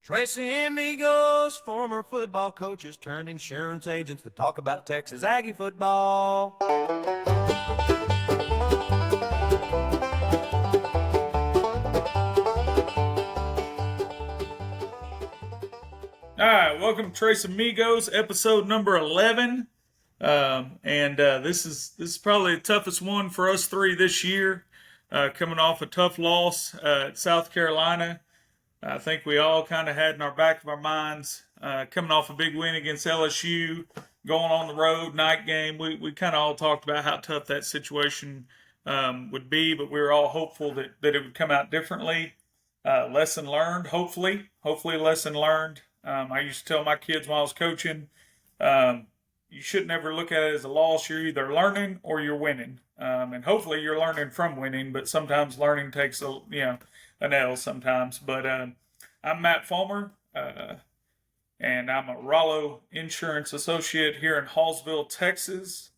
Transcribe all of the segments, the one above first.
Tracy Amigos, former football coaches turned insurance agents to talk about Texas Aggie football. All right, welcome to Trace Amigos, episode number 11. This is probably the toughest one for us three this year. Coming off a tough loss at South Carolina. I think we all kind of had in our back of our minds, coming off a big win against LSU, going on the road, night game. We kind of all talked about how tough that situation would be, but we were all hopeful that it would come out differently. Lesson learned, hopefully. Hopefully, lesson learned. I used to tell my kids when I was coaching, you should never look at it as a loss. You're either learning or you're winning. And hopefully you're learning from winning, but sometimes learning takes an L sometimes. But I'm Matt Fulmer, and I'm a Rollo Insurance Associate here in Hallsville, Texas.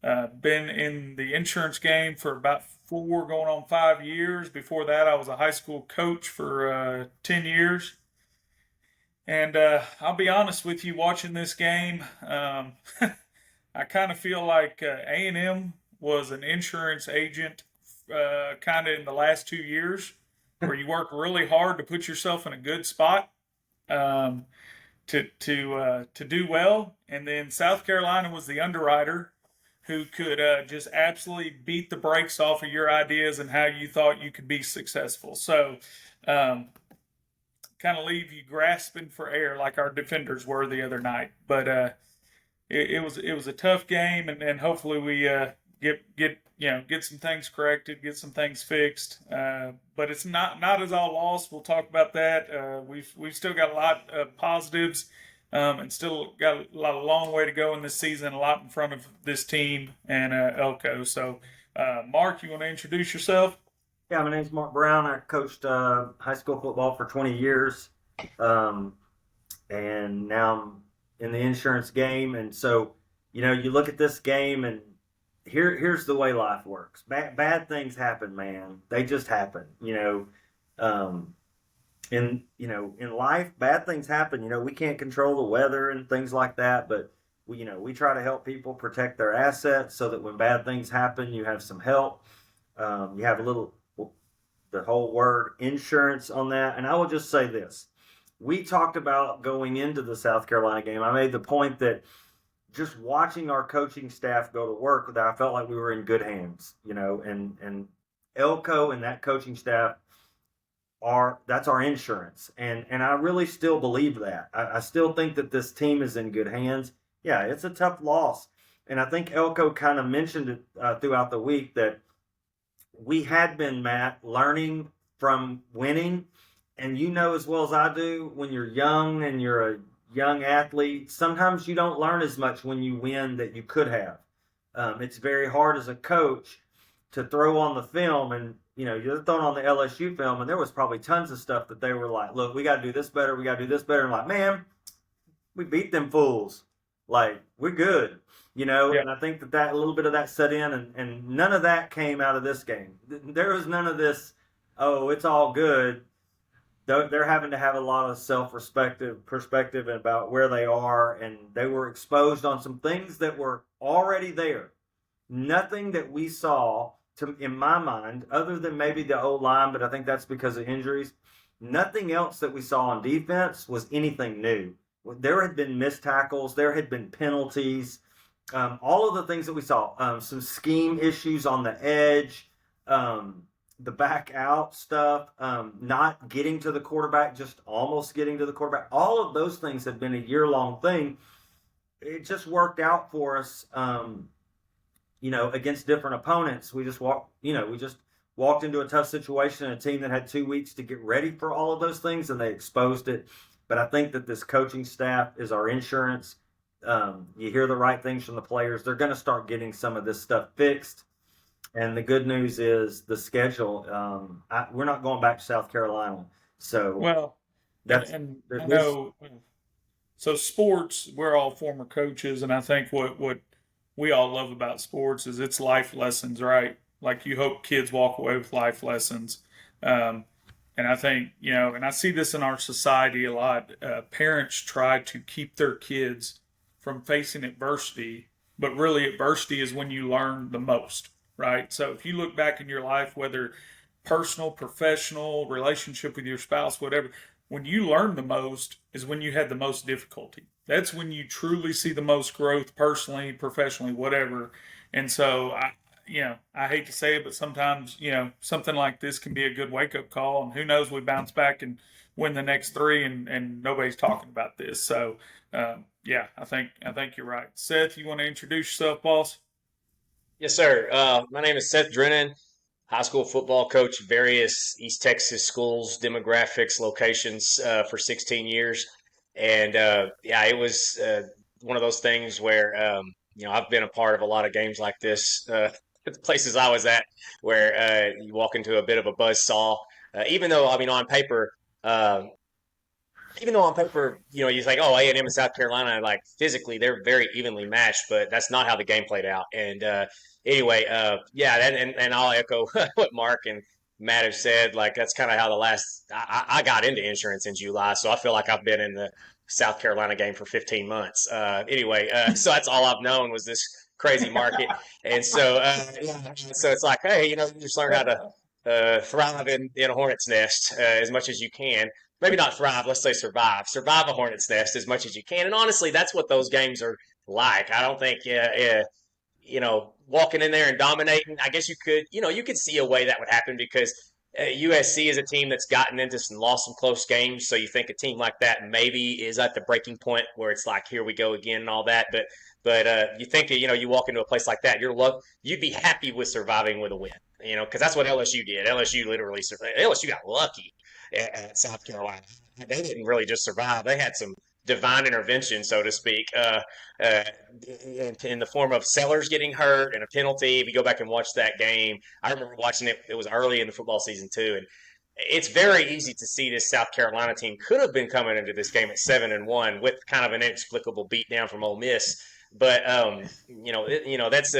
Been in the insurance game for about 4 going on 5 years. Before that, I was a high school coach for 10 years. And I'll be honest with you, watching this game, I kind of feel like A&M was an insurance agent kind of in the last 2 years, where you work really hard to put yourself in a good spot to do well, and then South Carolina was the underwriter who could just absolutely beat the brakes off of your ideas and how you thought you could be successful. So. Kind of leave you grasping for air like our defenders were the other night. But it was a tough game, and hopefully we get some things corrected, get some things fixed. But it's not as all lost. We'll talk about that. We've still got a lot of positives, and still got a long way to go in this season. A lot in front of this team and Elko. So, Mark, you want to introduce yourself? Yeah, my name's Mark Brown. I coached high school football for 20 years, and now I'm in the insurance game. And so, you look at this game, and here's the way life works. Bad things happen, man. They just happen. In life, bad things happen. We can't control the weather and things like that, but we try to help people protect their assets so that when bad things happen, you have some help. You have the whole word insurance on that. And I will just say this. We talked about going into the South Carolina game. I made the point that just watching our coaching staff go to work, that I felt like we were in good hands, and Elko and that coaching staff that's our insurance. And I really still believe that. I still think that this team is in good hands. Yeah, it's a tough loss. And I think Elko kind of mentioned it throughout the week that we had been, Matt, learning from winning. And you know as well as I do, when you're young and you're a young athlete, sometimes you don't learn as much when you win that you could have. It's very hard as a coach to throw on the film, and you're throwing on the LSU film, and there was probably tons of stuff that they were like, look, we got to do this better, we got to do this better. And like, man, we beat them fools. Like, we're good. Yeah. And I think that a little bit of that set in, and none of that came out of this game. There was none of this, oh, it's all good. They're having to have a lot of perspective about where they are, and they were exposed on some things that were already there. Nothing that we saw, in my mind, other than maybe the O-line, but I think that's because of injuries, nothing else that we saw on defense was anything new. There had been missed tackles, there had been penalties, all of the things that we saw, some scheme issues on the edge, the back out stuff, not getting to the quarterback, just almost getting to the quarterback. All of those things have been a year-long thing. It just worked out for us, against different opponents. We just walked into a tough situation, a team that had 2 weeks to get ready for all of those things, and they exposed it. But I think that this coaching staff is our insurance. You hear the right things from the players. They're going to start getting some of this stuff fixed. And the good news is the schedule. We're not going back to South Carolina. So, well, that's, and I know. So sports, we're all former coaches, and I think what we all love about sports is it's life lessons, right? Like, you hope kids walk away with life lessons. And I think, and I see this in our society a lot. Parents try to keep their kids from facing adversity, but really adversity is when you learn the most, right? So if you look back in your life, whether personal, professional, relationship with your spouse, whatever, when you learn the most is when you had the most difficulty. That's when you truly see the most growth personally, professionally, whatever. And so I hate to say it, but sometimes, something like this can be a good wake up call. And who knows, we bounce back and win the next three, and nobody's talking about this. So, I think you're right. Seth, you want to introduce yourself, boss? Yes, sir. My name is Seth Drennan, high school football coach, various East Texas schools, demographics, locations for 16 years. And yeah, it was one of those things where, I've been a part of a lot of games like this at the places I was at where you walk into a bit of a buzz saw. Even though, I mean, on paper, uh, you think, oh, A&M and South Carolina, like physically, they're very evenly matched, but that's not how the game played out. And anyway, yeah, and I'll echo what Mark and Matt have said. Like that's kind of how I got into insurance in July, so I feel like I've been in the South Carolina game for 15 months. Anyway, so that's all I've known was this crazy market, and so it's like, hey, you just learn how to thrive in a hornet's nest as much as you can. Maybe not thrive, let's say survive a hornet's nest as much as you can. And honestly, that's what those games are like. I don't think walking in there and dominating. I guess you could see a way that would happen because USC is a team that's gotten into some lost some close games. So you think a team like that maybe is at the breaking point where it's like, here we go again and all that. But you think you walk into a place like that, you'd be happy with surviving with a win. Because that's what LSU did. LSU got lucky at South Carolina. They didn't really just survive; they had some divine intervention, so to speak, uh, in the form of Sellers getting hurt and a penalty. If you go back and watch that game, I remember watching it. It was early in the football season too, and it's very easy to see this South Carolina team could have been coming into this game at 7-1 with kind of an inexplicable beatdown from Ole Miss. But that's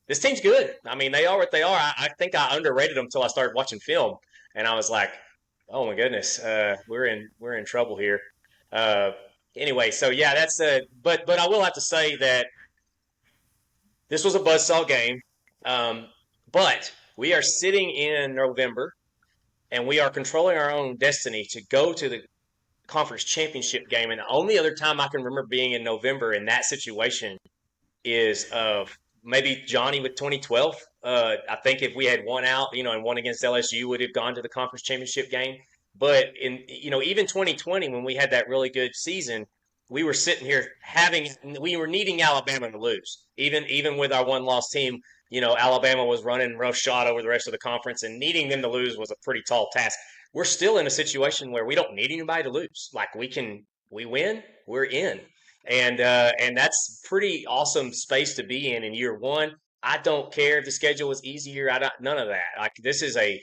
this team's good. I mean, they are what they are. I think I underrated them until I started watching film, and I was like, oh my goodness, we're in trouble here. Uh, anyway, so yeah, that's but I will have to say that this was a buzzsaw game. Um, but we are sitting in November, and we are controlling our own destiny to go to the conference championship game. And the only other time I can remember being in November in that situation is of maybe Johnny with 2012. I think if we had won out, and won against LSU, would have gone to the conference championship game. But even 2020, when we had that really good season, we were sitting here we were needing Alabama to lose. Even with our one loss team, Alabama was running roughshod over the rest of the conference, and needing them to lose was a pretty tall task. We're still in a situation where we don't need anybody to lose. Like we win, we're in, and that's pretty awesome space to be in year one. I don't care if the schedule was easier. I don't none of that. Like this is a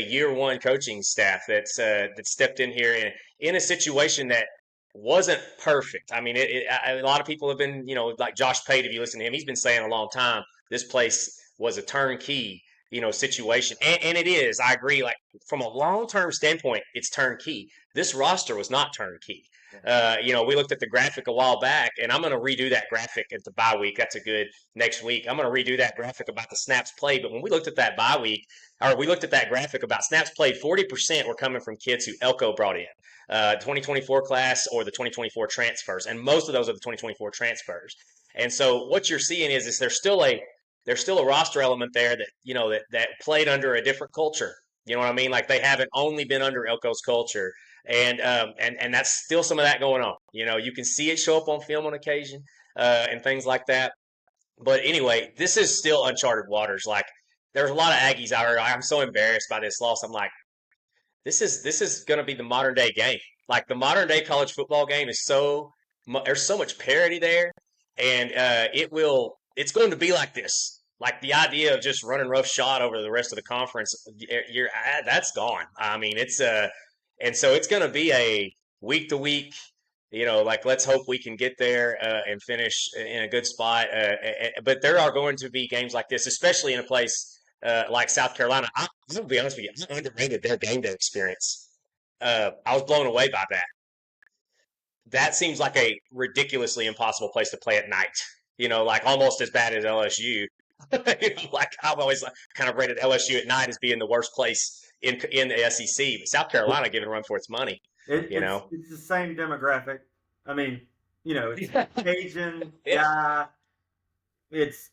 year one coaching staff that stepped in here in a situation that wasn't perfect. I mean, a lot of people have been, like Josh Pate, if you listen to him, he's been saying a long time this place was a turnkey, situation, and it is. I agree. Like from a long term standpoint, it's turnkey. This roster was not turnkey. We looked at the graphic a while back, and I'm going to redo that graphic at the bye week. That's a good next week. I'm going to redo that graphic about the snaps played. But when we looked at that bye week, or we looked at that graphic about snaps played, 40% were coming from kids who Elko brought in, 2024 class or the 2024 transfers, and most of those are the 2024 transfers. And so what you're seeing is there's still a roster element there that that played under a different culture. You know what I mean? Like they haven't only been under Elko's culture, and that's still some of that going on. You can see it show up on film on occasion, and things like that. But anyway, this is still uncharted waters. Like there's a lot of Aggies out here. I'm so embarrassed by this loss. I'm like, this is going to be the modern day game. Like the modern day college football game is there's so much parity there, and it's going to be like this. Like the idea of just running roughshod over the rest of the conference, that's gone. I mean, and so it's going to be a week to week. Like let's hope we can get there and finish in a good spot. But there are going to be games like this, especially in a place like South Carolina. I'm gonna be honest with you, I underrated their game day experience. I was blown away by that. That seems like a ridiculously impossible place to play at night. Like almost as bad as LSU. Like I've always kind of rated LSU at night as being the worst place in the SEC, but South Carolina giving a run for its money. It's the same demographic. I mean, it's Cajun Yeah. guy. It's.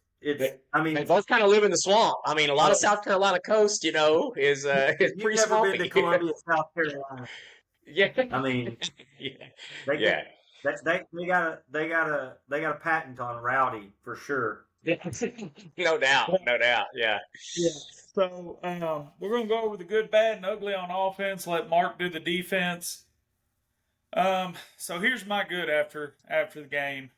I mean, They both kind of live in the swamp. I mean, a lot of South Carolina coast, is you've pretty never swampy. been to Columbia, South Carolina. Yeah. I mean, Yeah. they got a patent on rowdy for sure. No doubt. No doubt. Yeah. Yeah. So we're going to go over the good, bad, and ugly on offense. Let Mark do the defense. So here's my good after the game.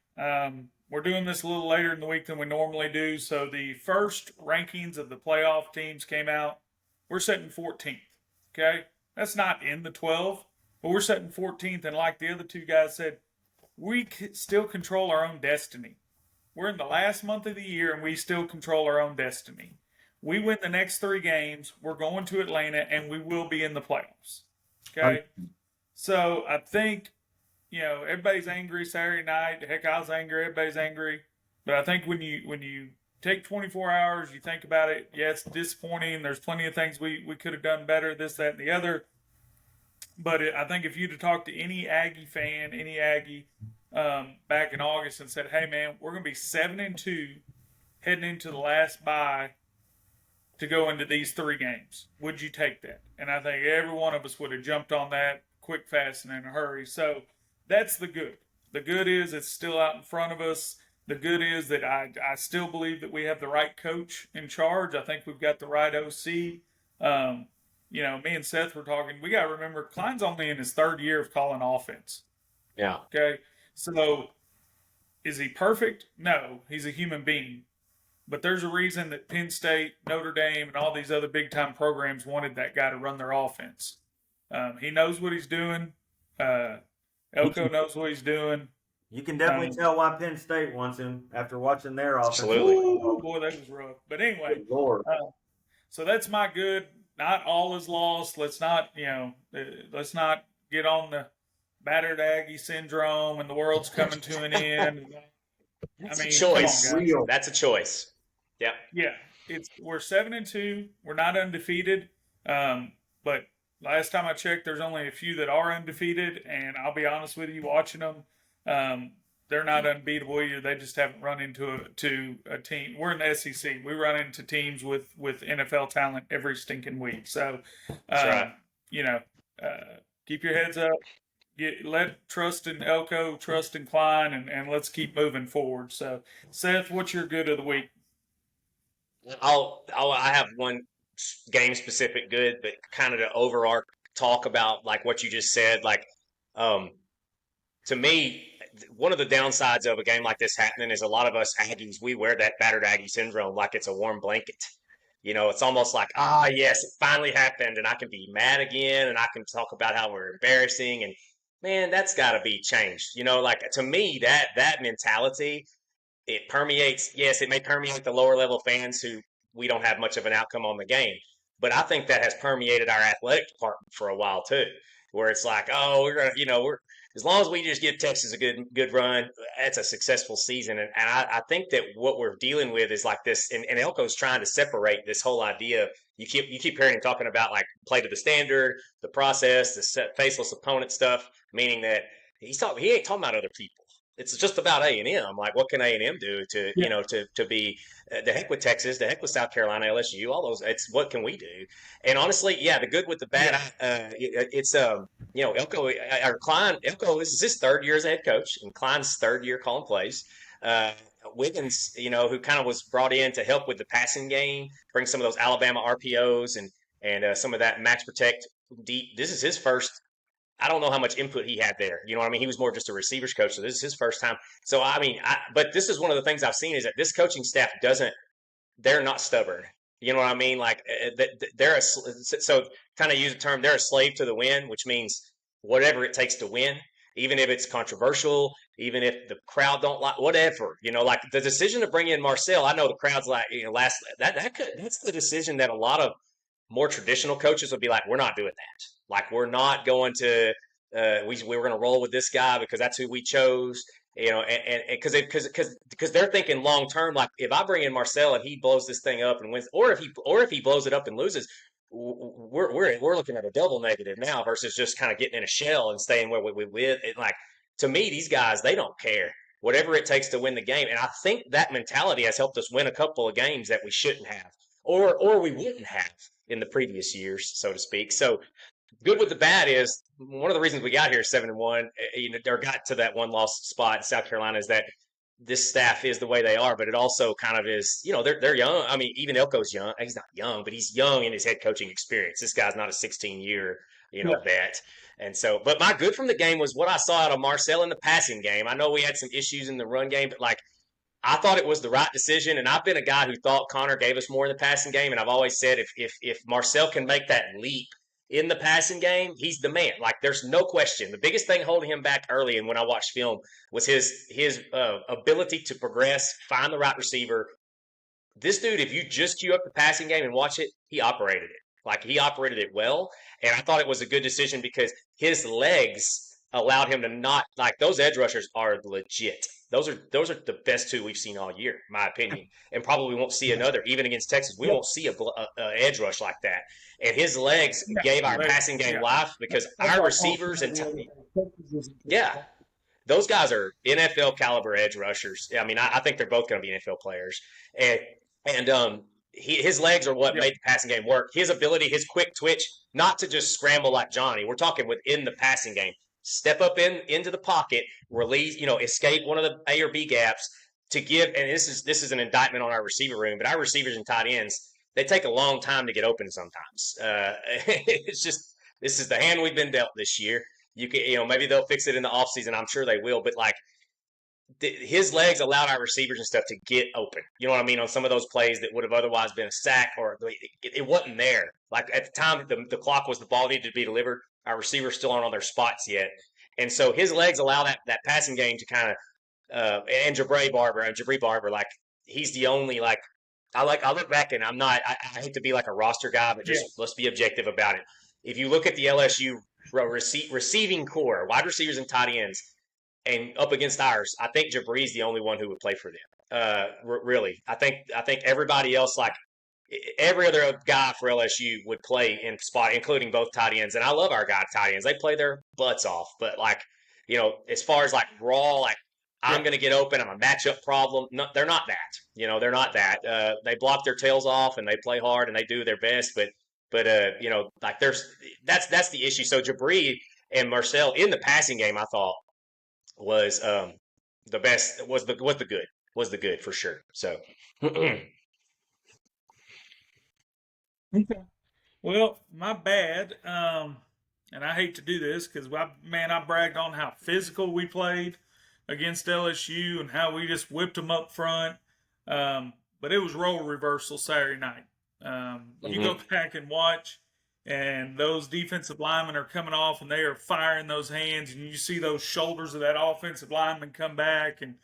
We're doing this a little later in the week than we normally do. So the first rankings of the playoff teams came out. We're sitting 14th. Okay, that's not in the 12, but we're sitting 14th. And like the other two guys said, we still control our own destiny. We're in the last month of the year, and we still control our own destiny. We win the next 3 games. We're going to Atlanta, and we will be in the playoffs. Okay, so I think. Everybody's angry Saturday night. Heck, I was angry. Everybody's angry. But I think when you take 24 hours, you think about it. Yeah, it's disappointing. There's plenty of things we could have done better, this, that, and the other. But I think if you'd have talked to any Aggie fan, any Aggie back in August and said, hey, man, we're going to be 7-2 heading into the last bye to go into these 3 games, would you take that? And I think every one of us would have jumped on that quick, fast, and in a hurry. So that's the good. The good is it's still out in front of us. The good is that I still believe that we have the right coach in charge. I think we've got the right OC. Me and Seth were talking. We got to remember, Klein's only in his 3rd year of calling offense. Yeah. Okay. So is he perfect? No. He's a human being. But there's a reason that Penn State, Notre Dame, and all these other big-time programs wanted that guy to run their offense. He knows what he's doing. Elko knows what he's doing. You can definitely tell why Penn State wants him after watching their offense. Absolutely. Ooh, boy, that was rough. But anyway, so that's my good. Not all is lost. Let's not get on the battered Aggie syndrome and the world's coming to an end. That's a choice. That's a choice. Yeah. Yeah. We're 7-2. We're not undefeated. But last time I checked, there's only a few that are undefeated, and I'll be honest with you, watching them, they're not unbeatable either. They just haven't run into a team. We're in the SEC. We run into teams with NFL talent every stinking week. So, That's right. Keep your heads up. Let trust in Elko, trust in Klein, and let's keep moving forward. So, Seth, what's your good of the week? I have one game specific good, but kind of the overarch talk about like what you just said. Like, to me, one of the downsides of a game like this happening is a lot of us Aggies, we wear that battered Aggie syndrome like it's a warm blanket. It's almost like, yes, it finally happened, and I can be mad again, and I can talk about how we're embarrassing, and man, that's got to be changed. Like to me, that mentality, it permeates. Yes, it may permeate the lower level fans who we don't have much of an outcome on the game, but I think that has permeated our athletic department for a while too, where it's like, we're gonna, we're as long as we just give Texas a good run, that's a successful season. And I think that what we're dealing with is like this, and Elko's trying to separate this whole idea. You keep hearing him talking about like play to the standard, the process, the faceless opponent stuff, meaning that he ain't talking about other people. It's just about A&M. Like, what can A&M do to be the heck with Texas, the heck with South Carolina, LSU, all those. It's what can we do? And honestly, the good with the bad, it's Elko or Klein. Elko, this is his 3rd year as a head coach, and Klein's 3rd year calling plays. Wiggins, who kind of was brought in to help with the passing game, bring some of those Alabama RPOs and some of that max protect deep. This is his first. I don't know how much input he had there. You know what I mean? He was more just a receivers coach, so this is his first time. So, I mean, but this is one of the things I've seen is that this coaching staff they're not stubborn. You know what I mean? Like, so kind of use the term, they're a slave to the win, which means whatever it takes to win, even if it's controversial, even if the crowd don't like, whatever. Like the decision to bring in Marcel, I know the crowd's like, that's the decision that a lot of more traditional coaches would be like, we're not doing that. Like, we're not going to we were going to roll with this guy because that's who we chose. And because they're thinking long term, like if I bring in Marcel and he blows this thing up and wins, or if he blows it up and loses, we're looking at a double negative now versus just kind of getting in a shell and staying where we with. Like, to me, these guys, they don't care whatever it takes to win the game, and I think that mentality has helped us win a couple of games that we shouldn't have, or we wouldn't have in the previous years, so to speak. So good with the bad is one of the reasons we got here 7-1, or got to that one loss spot in South Carolina, is that this staff is the way they are, but it also kind of is, they're young. I mean, even Elko's young. He's not young, but he's young in his head coaching experience. This guy's not a 16-year, vet. And so, but my good from the game was what I saw out of Marcel in the passing game. I know we had some issues in the run game, but like, I thought it was the right decision, and I've been a guy who thought Connor gave us more in the passing game, and I've always said if Marcel can make that leap in the passing game, he's the man. Like, there's no question. The biggest thing holding him back early, and when I watched film, was his ability to progress, find the right receiver. This dude, if you just queue up the passing game and watch it, he operated it. Like, he operated it well, and I thought it was a good decision because his legs allowed him to not, like, those edge rushers are legit. Those are the best two we've seen all year, in my opinion, and probably won't see another. Even against Texas, we won't see a edge rush like that. And his legs gave our passing game life because our receivers and those guys are NFL caliber edge rushers. I mean, I think they're both going to be NFL players, and his legs are what made the passing game work. His ability, his quick twitch, not to just scramble like Johnny. We're talking within the passing game. Step up into the pocket, release, escape one of the A or B gaps to give. And this is an indictment on our receiver room, but our receivers and tight ends, they take a long time to get open sometimes. It's just, this is the hand we've been dealt this year. You can, maybe they'll fix it in the offseason. I'm sure they will, but like, his legs allowed our receivers and stuff to get open. You know what I mean? On some of those plays that would have otherwise been a sack, or it wasn't there. Like, at the time the clock was, the ball needed to be delivered. Our receivers still aren't on their spots yet. And so his legs allow that passing game to kind of, and Jabri Barber, like, he's the only, like, I look back and I hate to be like a roster guy, but just let's be objective about it. If you look at the LSU receiving core, wide receivers and tight ends, and up against ours, I think Jabri's the only one who would play for them. Really, I think everybody else, like every other guy for LSU, would play in spot, including both tight ends. And I love our guy tight ends; they play their butts off. But like, as far as like raw, like I'm going to get open, I'm a matchup problem. No, they're not that. They're not that. They block their tails off and they play hard and they do their best. But like that's the issue. So Jabri and Marcel in the passing game, I thought, was the best, was the good for sure. So Okay. Well, my bad. And I hate to do this because I bragged on how physical we played against LSU and how we just whipped them up front. But it was role reversal Saturday night. You go back and watch, and those defensive linemen are coming off and they are firing those hands, and you see those shoulders of that offensive lineman come back. And,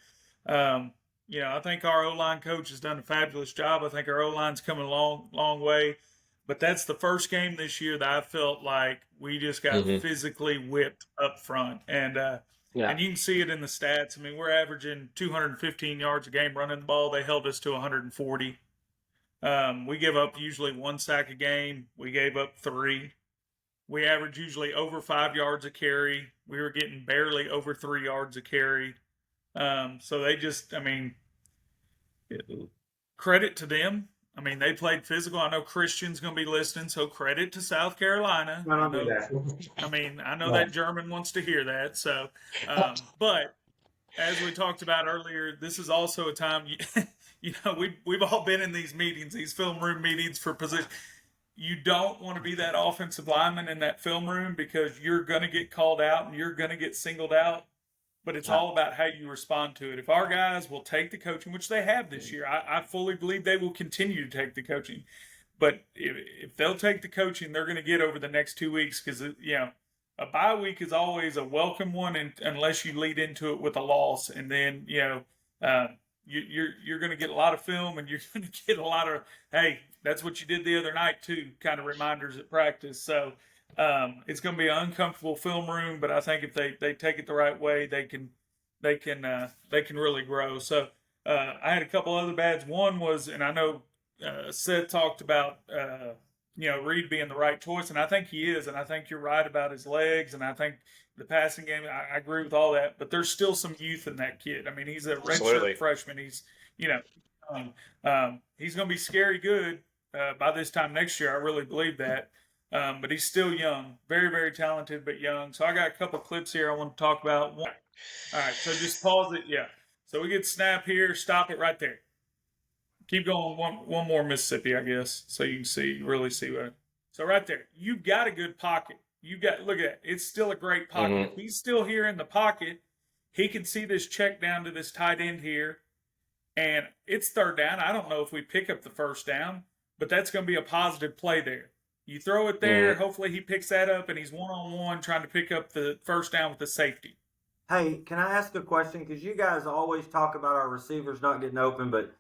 I think our O-line coach has done a fabulous job. I think our O-line's coming a long, long way. But that's the first game this year that I felt like we just got physically whipped up front. And and you can see it in the stats. I mean, we're averaging 215 yards a game running the ball. They held us to 140. We give up usually 1 sack a game. We gave up 3. We average usually over 5 yards a carry. We were getting barely over 3 yards a carry. So they just, credit to them. I mean, they played physical. I know Christian's going to be listening, so credit to South Carolina. I know that. I know that German wants to hear that. So, but as we talked about earlier, this is also a time, we've all been in these meetings, these film room meetings for position. You don't want to be that offensive lineman in that film room because you're going to get called out and you're going to get singled out. But it's all about how you respond to it. If our guys will take the coaching, which they have this year, I fully believe they will continue to take the coaching. But if they'll take the coaching, they're going to get over the next 2 weeks because, a bye week is always a welcome one unless you lead into it with a loss. And then, you're going to get a lot of film and you're going to get a lot of, hey, That's what you did the other night too. Kind of reminders at practice. So it's going to be an uncomfortable film room, but I think if they take it the right way, they can really grow. So I had a couple other bads. One was, and I know Seth talked about Reed being the right choice, and I think he is, and I think you're right about his legs, and I think the passing game. I agree with all that, but there's still some youth in that kid. I mean, he's a redshirt freshman. He's he's going to be scary good by this time next year. I really believe that. But he's still young, very, very talented, but young. So I got a couple clips here I want to talk about. All right, so just pause it. Yeah. So we get snap here. Stop it right there. Keep going. One more Mississippi, I guess, so you can really see what. So right there, you've got a good pocket. Look at it. It's still a great pocket. Mm-hmm. If he's still here in the pocket, he can see this check down to this tight end here, and it's third down. I don't know if we pick up the first down, but that's going to be a positive play there. You throw it there. Mm-hmm. Hopefully he picks that up, and he's one-on-one trying to pick up the first down with the safety. Hey, can I ask a question? Because you guys always talk about our receivers not getting open, but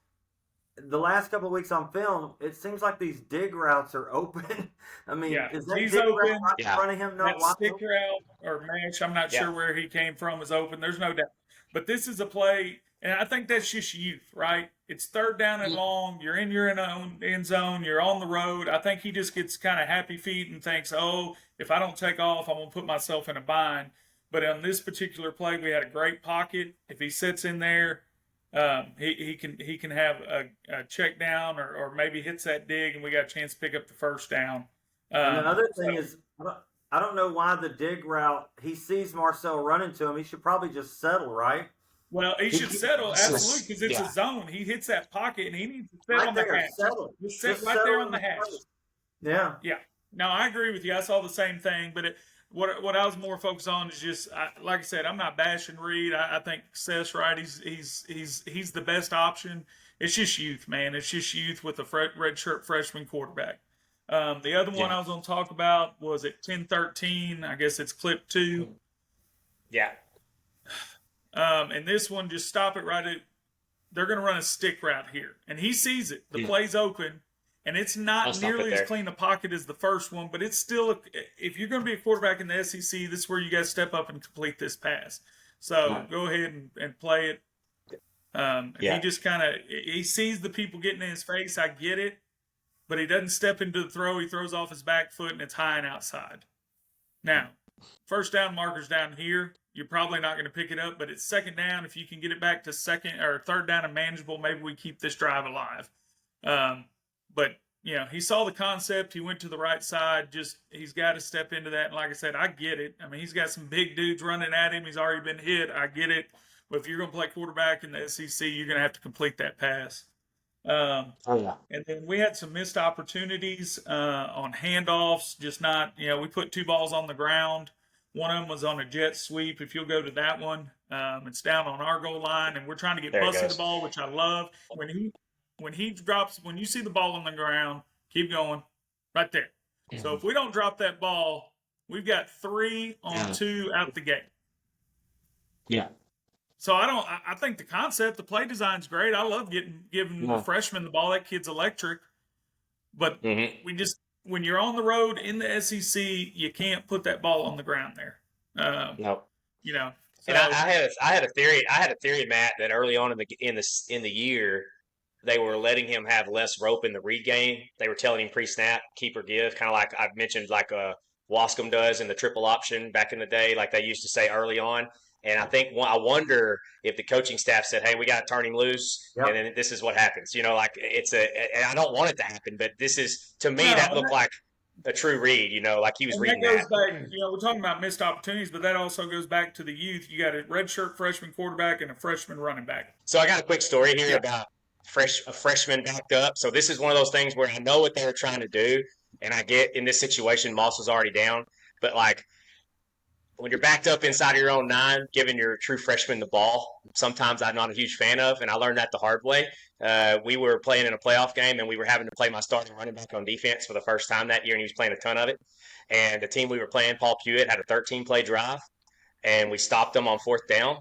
the last couple of weeks on film, it seems like these dig routes are open. I mean, is that he's dig open. route right in front of him not That wide stick open? route or match, I'm not sure where he came from, is open. There's no doubt. But this is a play, and I think that's just youth, right? It's third down and long. You're in your own end zone. You're on the road. I think he just gets kind of happy feet and thinks, oh, if I don't take off, I'm going to put myself in a bind. But on this particular play, we had a great pocket. If he sits in there, he can have a check down or maybe hits that dig, and we got a chance to pick up the first down. And the other thing is, I don't know why the dig route, he sees Marcel running to him. He should probably just settle, right? Well, he should settle, absolutely, because it's a zone. He hits that pocket, and he needs to sit Right on the there, hatch. settle. Just sit Just right settle there in on the the hatch. place. Yeah. Yeah. No, I agree with you. I saw the same thing, but what I was more focused on is just, like I said, I'm not bashing Reed. I think Seth's right. He's the best option. It's just youth, man. It's just youth with a redshirt freshman quarterback. The other one I was going to talk about was at 10-13. I guess it's clip 2. Yeah. And this one, just stop it right at. They're going to run a stick route here, and he sees it. The play's open, and it's not nearly as clean a pocket as the first one, but it's still. If you're going to be a quarterback in the SEC, this is where you got to step up and complete this pass. So go ahead and play it. He just he sees the people getting in his face. I get it, but he doesn't step into the throw. He throws off his back foot, and it's high and outside. Now, first down marker's down here. You're probably not going to pick it up, but it's second down. If you can get it back to second or third down and manageable, maybe we keep this drive alive. But he saw the concept. He went to the right side. Just he's got to step into that. And like I said, I get it. I mean, he's got some big dudes running at him. He's already been hit. I get it. But if you're going to play quarterback in the SEC, you're going to have to complete that pass. And then we had some missed opportunities on handoffs. Just not, we put 2 balls on the ground. One of them was on a jet sweep. If you'll go to that one, it's down on our goal line, and we're trying to get busted the ball, which I love. When he drops, when you see the ball on the ground, keep going right there. Mm-hmm. So if we don't drop that ball, we've got 3 on 2 out the gate. Yeah. So I think the concept, the play design's great. I love giving the freshman the ball. That kid's electric. But when you're on the road in the SEC, you can't put that ball on the ground there. No. So, and I had a theory, Matt, that early on in the year, they were letting him have less rope in the read game. They were telling him pre-snap, keep or give, kind of like I've mentioned, like Wascom does in the triple option back in the day, like they used to say early on. And I wonder if the coaching staff said, "Hey, we got to turn him loose," and then this is what happens. And I don't want it to happen, but this is, to me, that looked like a true read. Like he was reading that. Back, we're talking about missed opportunities, but that also goes back to the youth. You got a redshirt freshman quarterback and a freshman running back. So I got a quick story here about a freshman backed up. So this is one of those things where I know what they were trying to do, and I get in this situation, Moss was already down, but when you're backed up inside of your own 9, giving your true freshman the ball, sometimes I'm not a huge fan of, and I learned that the hard way. We were playing in a playoff game, and we were having to play my starting running back on defense for the first time that year, and he was playing a ton of it. And the team we were playing, Paul Pewitt, had a 13-play drive, and we stopped them on 4th down,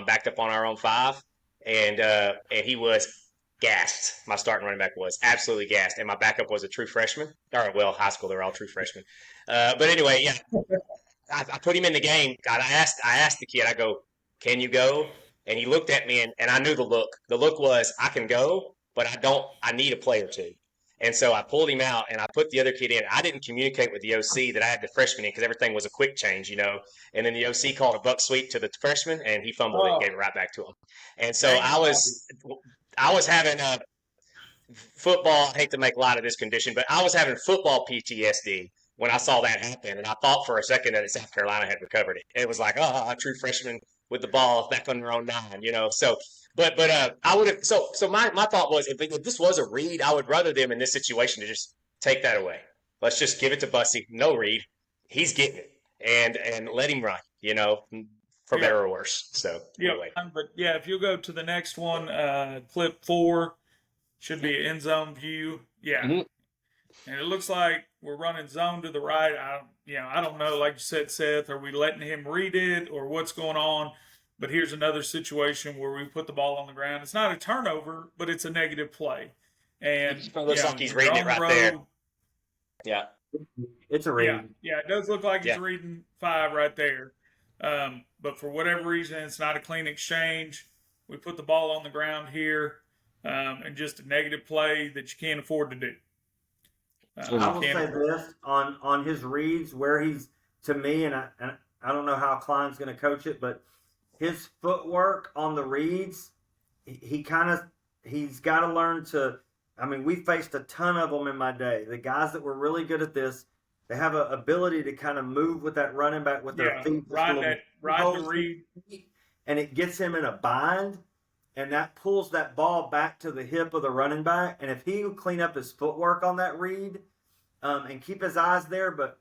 backed up on our own 5, and he was gassed. My starting running back was absolutely gassed, and my backup was a true freshman. Or well, high school they're all true freshmen. But anyway, yeah, I put him in the game. God, I asked the kid. I go, "Can you go?" And he looked at me, and I knew the look. The look was, "I can go, but I don't. I need a play or two." And so I pulled him out, and I put the other kid in. I didn't communicate with the OC that I had the freshman in because everything was a quick change, you know. And then the OC called a buck sweep to the freshman, and he fumbled it and Oh, gave it right back to him. And so dang it, Bobby. I was having football. I hate to make light of this condition, but I was having football PTSD when I saw that happen, and I thought for a second that South Carolina had recovered it. It was like, oh, a true freshman with the ball back on their own 9, you know. So, but I would have. So my thought was, if this was a read, I would rather them in this situation to just take that away. Let's just give it to Bussy. No read, he's getting it, and let him run. You know, for Yeah. better or worse. So Yeah, anyway. but yeah, if you'll go to the next one, clip 4 should be an end zone view. Yeah, and it looks like we're running zone to the right. I don't know. Like you said, Seth, are we letting him read it or what's going on? But here's another situation where we put the ball on the ground. It's not a turnover, but it's a negative play. And It looks like he's you're reading on it the right road. there. Yeah. It's a read. Yeah, it does look like he's Yeah. reading 5 right there. But for whatever reason, it's not a clean exchange. We put the ball on the ground here, and just a negative play that you can't afford to do. I will say this on his reads, where he's, to me, and I don't know how Klein's going to coach it, but his footwork on the reads, he's got to learn to. I mean, we faced a ton of them in my day. The guys that were really good at this, they have an ability to kind of move with that running back with their feet, ride the read, and it gets him in a bind, and that pulls that ball back to the hip of the running back. And if he will clean up his footwork on that read, and keep his eyes there, but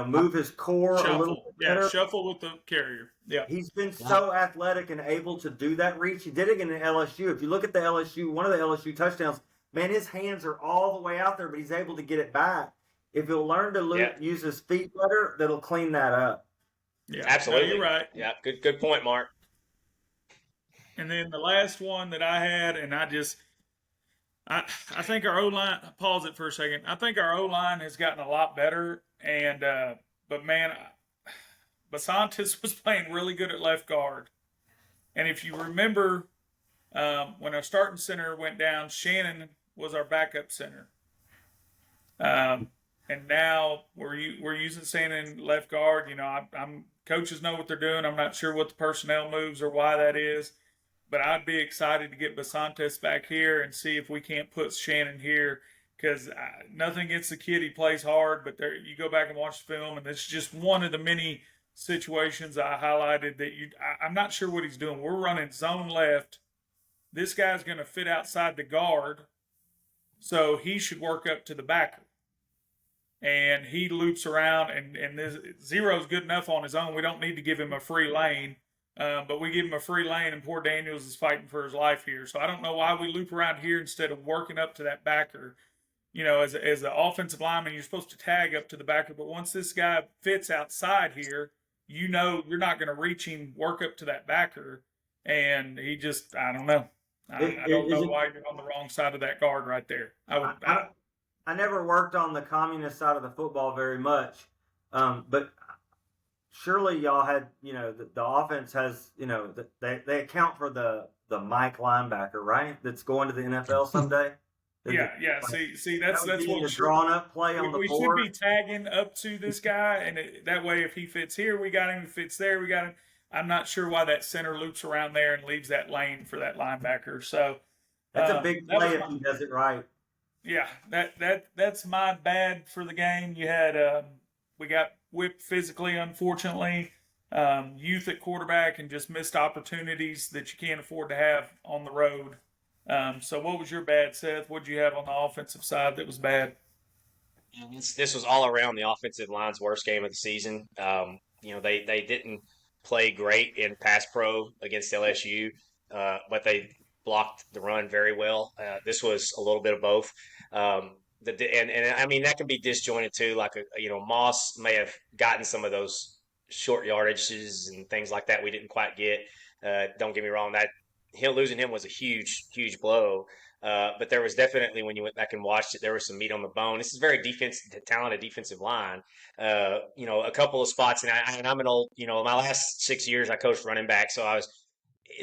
move his core a little bit better. Shuffle with the carrier. Yeah, He's been so athletic and able to do that reach. He did it in the LSU. If you look at the LSU, one of the LSU touchdowns, man, his hands are all the way out there, but he's able to get it back. If he'll learn to use his feet better, that'll clean that up. Yeah, Absolutely. No, you're right. Yeah, good point, Mark. And then the last one that I had, and I think our O line. Pause it for a second. I think our O line has gotten a lot better, and but man, Basantis was playing really good at left guard. And if you remember, when our starting center went down, Shannon was our backup center. And now we're using Shannon left guard. You know, I'm coaches know what they're doing. I'm not sure what the personnel moves or why that is. But I'd be excited to get Basantes back here and see if we can't put Shannon here, because nothing against the kid. He plays hard, but you go back and watch the film, and it's just one of the many situations I highlighted that I'm not sure what he's doing. We're running zone left. This guy's going to fit outside the guard, so he should work up to the backer. And he loops around, and this Zero's good enough on his own. We don't need to give him a free lane. But we give him a free lane, and poor Daniels is fighting for his life here. So I don't know why we loop around here instead of working up to that backer. You know, as an offensive lineman, you're supposed to tag up to the backer. But once this guy fits outside here, you know you're not going to reach him, work up to that backer. And he just, I don't know. I don't know why you're on the wrong side of that guard right there. I never worked on the communist side of the football very much, but surely y'all had, the offense has, they account for the Mike linebacker, right? That's going to the NFL someday. Yeah. See, that's what a drawn up play on the we board. should be tagging up to this guy, and that way, if he fits here, we got him. If he fits there, we got him. I'm not sure why that center loops around there and leaves that lane for that linebacker. So that's a big play if he does it right. Yeah, that's my bad for the game. You had we got whipped physically, unfortunately. Youth at quarterback and just missed opportunities that you can't afford to have on the road. So what was your bad, Seth? What did you have on the offensive side that was bad? This was all around the offensive line's worst game of the season. They didn't play great in pass pro against LSU, but they blocked the run very well. This was a little bit of both. And I mean, that can be disjointed too. Like, Moss may have gotten some of those short yardages and things like that we didn't quite get. Don't get me wrong, that losing him was a huge blow. But there was definitely, when you went back and watched it, there was some meat on the bone. This is very talented defensive line. A couple of spots, and I'm an old, my last 6 years I coached running back, so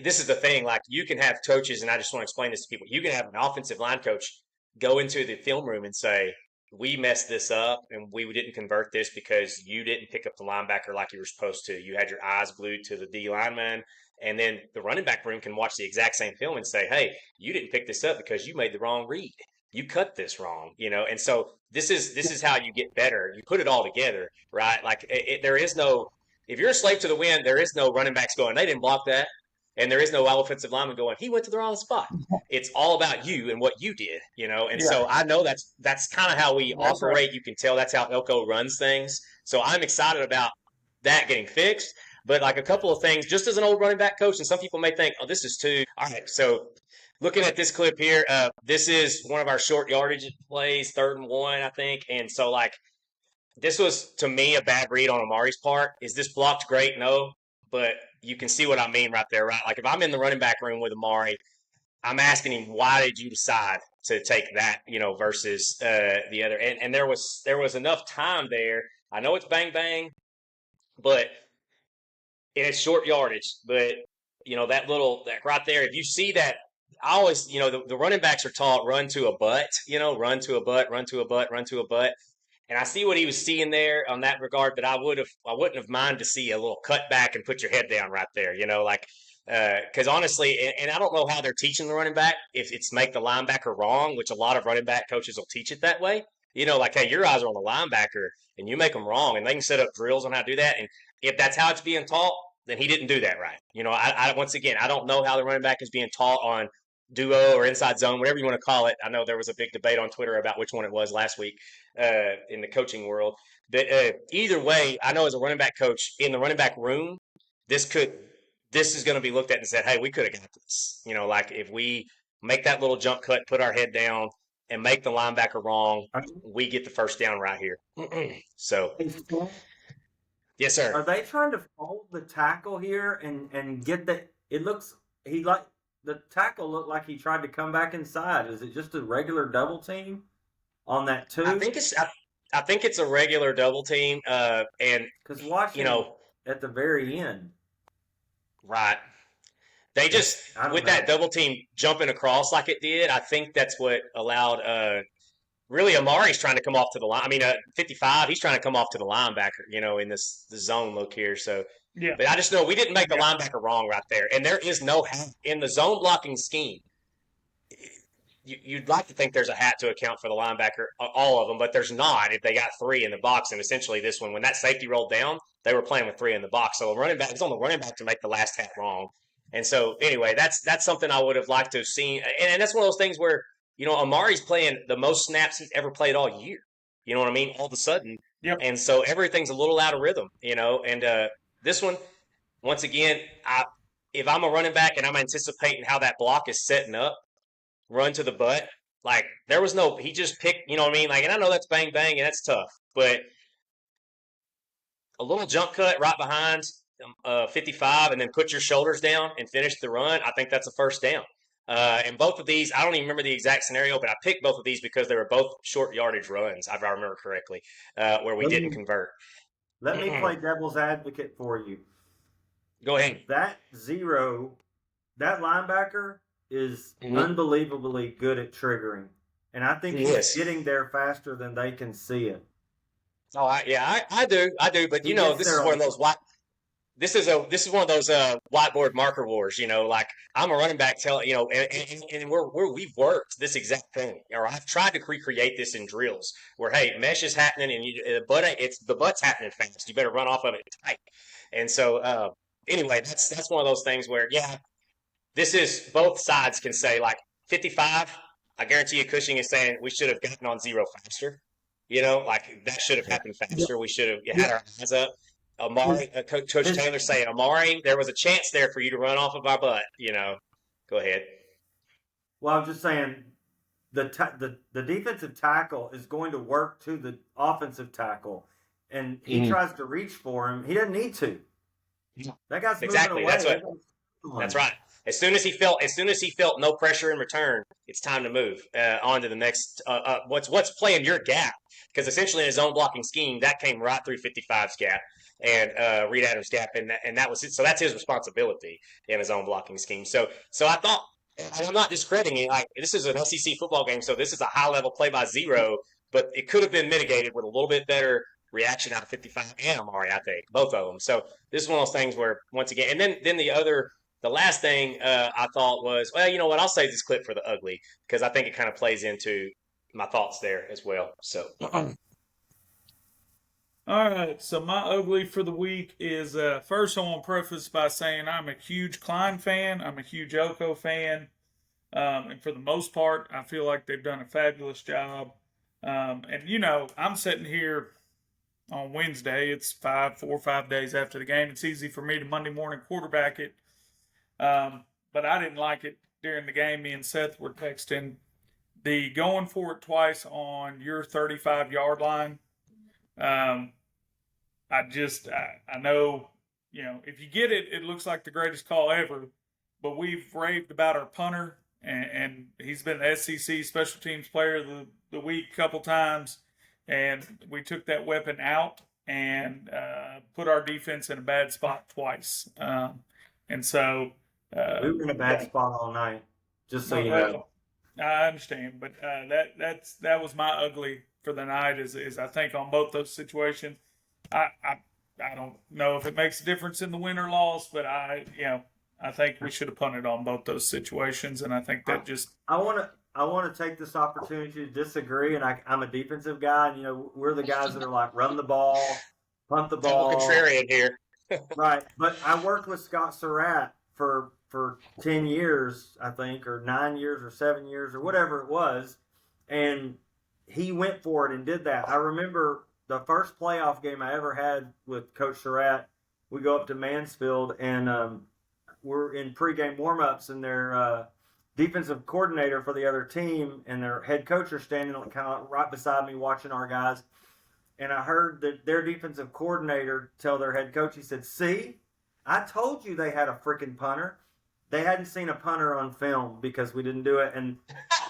this is the thing, like you can have coaches, and I just want to explain this to people. You can have an offensive line coach go into the film room and say, we messed this up and we didn't convert this because you didn't pick up the linebacker like you were supposed to. You had your eyes glued to the D lineman. And then the running back room can watch the exact same film and say, hey, you didn't pick this up because you made the wrong read. You cut this wrong, And so this is how you get better. You put it all together, right? Like there is no, if you're a slave to the wind, there is no running backs going, they didn't block that. And there is no offensive lineman going, he went to the wrong spot. It's all about you and what you did, And so I know that's kind of how we operate. Right. You can tell that's how Elko runs things. So I'm excited about that getting fixed. But like a couple of things, just as an old running back coach, and some people may think, oh, this is too. All right, so looking at this clip here, this is one of our short yardage plays, 3rd and 1, I think. And so, like, this was, to me, a bad read on Amari's part. Is this blocked great? No. But you can see what I mean right there, right? Like, if I'm in the running back room with Amari, I'm asking him, why did you decide to take that, versus the other? And there was enough time there. I know it's bang, bang, but – and it's short yardage, but that right there, if you see that, I always, the running backs are taught run to a butt, run to a butt, run to a butt, run to a butt. And I see what he was seeing there on that regard, but I wouldn't have minded to see a little cut back and put your head down right there, because honestly, and I don't know how they're teaching the running back, if it's make the linebacker wrong, which a lot of running back coaches will teach it that way. Like, hey, your eyes are on the linebacker and you make them wrong, and they can set up drills on how to do that. And if that's how it's being taught, then he didn't do that right. I once again, I don't know how the running back is being taught on duo or inside zone, whatever you want to call it. I know there was a big debate on Twitter about which one it was last week in the coaching world. But either way, I know as a running back coach in the running back room, this is going to be looked at and said, hey, we could have got this. Like if we make that little jump cut, put our head down, and make the linebacker wrong, we get the first down right here. So, yes, sir. Are they trying to fold the tackle here and get the? It looks the tackle looked like he tried to come back inside. Is it just a regular double team on that too? I think it's a regular double team. And because watching at the very end, right. They just, with that double team jumping across like it did, I think that's what allowed really Amari's trying to come off to the line. I mean, 55, he's trying to come off to the linebacker, in the zone look here. So, yeah. But I just know we didn't make the linebacker wrong right there. And there is no hat in the zone blocking scheme. You'd like to think there's a hat to account for the linebacker, all of them, but there's not if they got 3 in the box. And essentially this one, when that safety rolled down, they were playing with 3 in the box. So it's on the running back to make the last hat wrong. And so, anyway, that's something I would have liked to have seen. And that's one of those things where, Amari's playing the most snaps he's ever played all year. You know what I mean? All of a sudden. Yep. And so everything's a little out of rhythm, And this one, once again, if I'm a running back and I'm anticipating how that block is setting up, run to the butt, like there was no – he just picked – you know what I mean? Like, and I know that's bang, bang, and that's tough. But a little jump cut right behind – 55 and then put your shoulders down and finish the run, I think that's a first down. And both of these, I don't even remember the exact scenario, but I picked both of these because they were both short yardage runs, if I remember correctly, where we didn't convert. Let me play devil's advocate for you. Go ahead. That linebacker is unbelievably good at triggering. And I think he's getting there faster than they can see it. Oh, I do. But, this is one of those This is one of those whiteboard marker wars, like I'm a running back and we've worked this exact thing, or I've tried to recreate this in drills where, hey, mesh is happening and the butt's happening fast. You better run off of it tight. And so, anyway, that's one of those things where, yeah, this is both sides can say like 55. I guarantee you Cushing is saying we should have gotten on 0 faster, like that should have happened faster. We should have had our eyes up. Amari, Coach Taylor saying, Amari, there was a chance there for you to run off of our butt. Go ahead. Well, I'm just saying the defensive tackle is going to work to the offensive tackle, and he tries to reach for him. He doesn't need to. That guy's moving away. That's right. As soon as he felt no pressure in return, it's time to move on to the next. What's playing your gap? Because essentially in his own blocking scheme, that came right through 55's gap and Reed Adams' gap, and that was it. So that's his responsibility in his own blocking scheme. So I thought, and I'm not discrediting it. Like, this is an SEC football game, so this is a high level play by zero, but it could have been mitigated with a little bit better reaction out of 55 and Amari. I think both of them. So this is one of those things where once again, and then the last thing I thought was, well, you know what? I'll save this clip for the ugly because I think it kind of plays into my thoughts there as well. So, all right. So my ugly for the week is first. I want to preface by saying I'm a huge Klein fan. I'm a huge Elko fan, and for the most part, I feel like they've done a fabulous job. And you know, I'm sitting here on Wednesday. It's 4 or 5 days after the game. It's easy for me to Monday morning quarterback it. But I didn't like it during the game. Me and Seth were texting the going for it twice on your 35-yard line. I know, you know, if you get it, it looks like the greatest call ever. But we've raved about our punter, and he's been the SEC Special Teams Player of the Week a couple times. And we took that weapon out and put our defense in a bad spot twice. And so we were in a bad spot all night, just so you know. I understand, but that was my ugly for the night. Is I think on both those situations, I don't know if it makes a difference in the win or loss, but I think we should have punted on both those situations, and I think that just I want to take this opportunity to disagree, and I'm a defensive guy, and you know we're the guys that are like run the ball, punt the ball, contrarian here, right? But I worked with Scott Surratt for 10 years, I think, or 9 years or 7 years or whatever it was. And he went for it and did that. I remember the first playoff game I ever had with Coach Surratt. We go up to Mansfield and we're in pregame warmups, and their defensive coordinator for the other team and their head coach are standing kind of right beside me watching our guys. And I heard that their defensive coordinator tell their head coach, he said, "See, I told you they had a freaking punter." They hadn't seen a punter on film because we didn't do it. And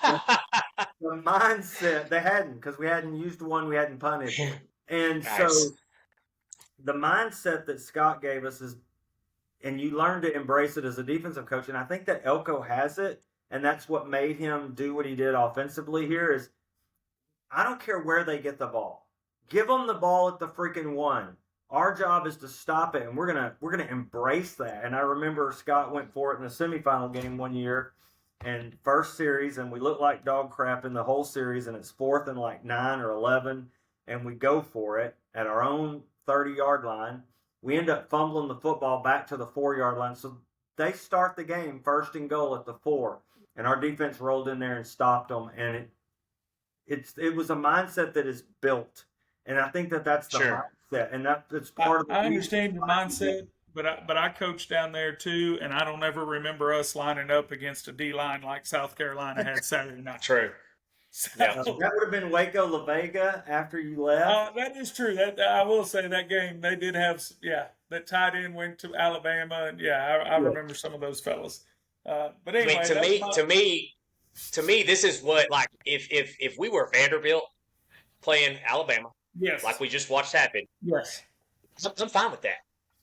the mindset, they hadn't, because we hadn't used one, we hadn't punted. And nice. So the mindset that Scott gave us is, and you learn to embrace it as a defensive coach, and I think that Elko has it, and that's what made him do what he did offensively here is, I don't care where they get the ball. Give them the ball at the freaking one. Our job is to stop it, and we're gonna embrace that. And I remember Scott went for it in the semifinal game one year, and first series, and we looked like dog crap in the whole series, and it's 4th and like 9 or 11, and we go for it at our own 30-yard line. We end up fumbling the football back to the 4-yard line, so they start the game 1st and goal at the 4, and our defense rolled in there and stopped them, and it was a mindset that is built, and I think that's the mindset. And that's part of the I understand your mindset, but I coached down there too, and I don't ever remember us lining up against a D line like South Carolina had Saturday night. True. So, that would have been Waco La Vega after you left. That is true. That I will say that game they did have. That tight end went to Alabama, and I remember some of those fellas. But anyway, to me, this is what, like, if we were Vanderbilt playing Alabama. Yes. Like we just watched happen. Yes. I'm fine with that.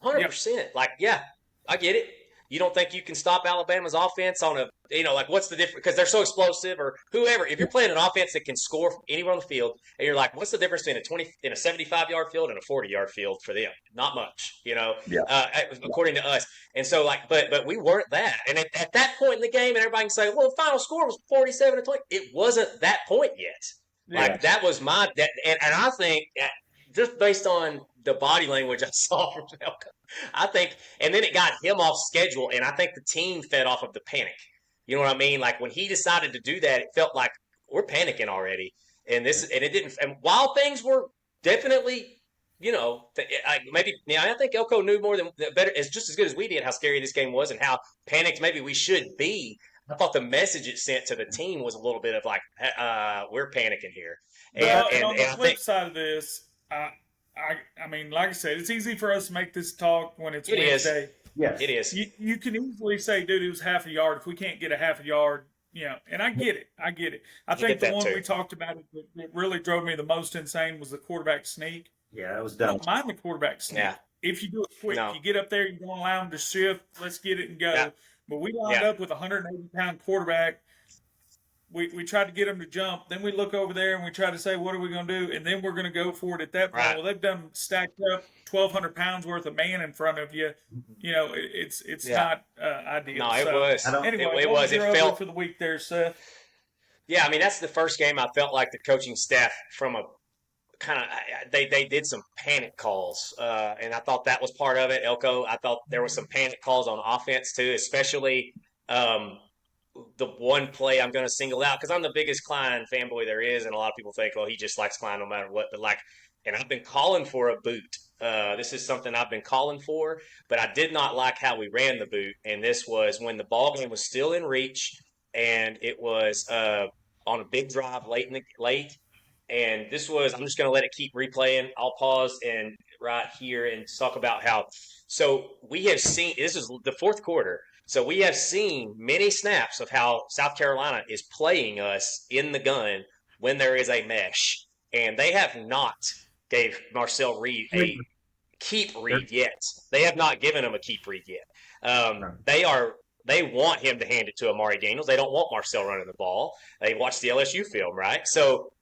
100%. Like, yeah, I get it. You don't think you can stop Alabama's offense on like what's the difference? Because they're so explosive or whoever. If you're playing an offense that can score from anywhere on the field, and you're like, what's the difference between a 75-yard field and a 40-yard field for them? Not much, according to us. And so, like, but we weren't that. And at that point in the game, and everybody can say, well, the final score was 47-20. It wasn't that point yet. Like, that was and I think just based on the body language I saw from Elko, I think, and then it got him off schedule, and I think the team fed off of the panic. You know what I mean? Like, when he decided to do that, it felt like we're panicking already. And it didn't, and while things were definitely, I think Elko knew better, it's just as good as we did how scary this game was and how panicked maybe we should be. I thought the message it sent to the team was a little bit of like, we're panicking here. And on the flip side of this, I mean, like I said, it's easy for us to make this talk when it's Wednesday. Yes. It is. You can easily say, dude, it was half a yard. If we can't get a half a yard, and I get it. I get it. I think get the that one too. we talked about that really drove me the most insane was the quarterback sneak. Yeah, that was I dumb. don't mind the quarterback sneak. Yeah. If you do it quick, No. you get up there, you don't allow them to shift. Let's get it and go. Yeah. But we lined Yeah. up with a 180-pound quarterback. We tried to get him to jump. Then we look over there and we try to say, what are we going to do? And then we're going to go for it at that point. Right. Well, they've done stacked up 1,200 pounds worth of man in front of you. It's Yeah. not ideal. No, it So, was. Anyway, It what was. your It over felt. for the week there, Seth? Yeah, I mean that's the first game I felt like the coaching staff from a kind of they did some panic calls, and I thought that was part of it. Elko, I thought there was some panic calls on offense too, especially the one play I'm going to single out because I'm the biggest Klein fanboy there is, and a lot of people think, well, he just likes Klein no matter what. But and I've been calling for a boot. This is something I've been calling for, but I did not like how we ran the boot, and this was when the ball game was still in reach, and it was on a big drive late. And this was, I'm just going to let it keep replaying. I'll pause and right here and talk about how. So we have seen, this is the fourth quarter. So we have seen many snaps of how South Carolina is playing us in the gun when there is a mesh. And they have not gave Marcel Reed a keep read yet. They have not given him a keep read yet. They want him to hand it to Amari Daniels. They don't want Marcel running the ball. They watched the LSU film, right? So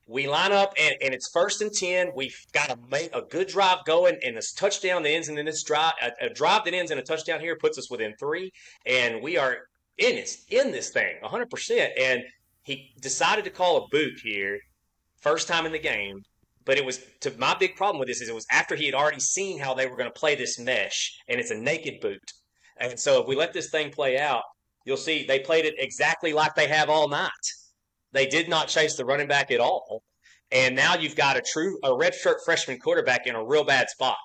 we line up, and it's 1st and 10. We've got to make a good drive going, and this touchdown that ends in this drive, a drive that ends in a touchdown here puts us within 3, and we are in this thing 100%. And he decided to call a boot here, first time in the game. But it was my big problem with this is it was after he had already seen how they were going to play this mesh, and it's a naked boot. And so if we let this thing play out, you'll see they played it exactly like they have all night. They did not chase the running back at all. And now you've got a redshirt freshman quarterback in a real bad spot.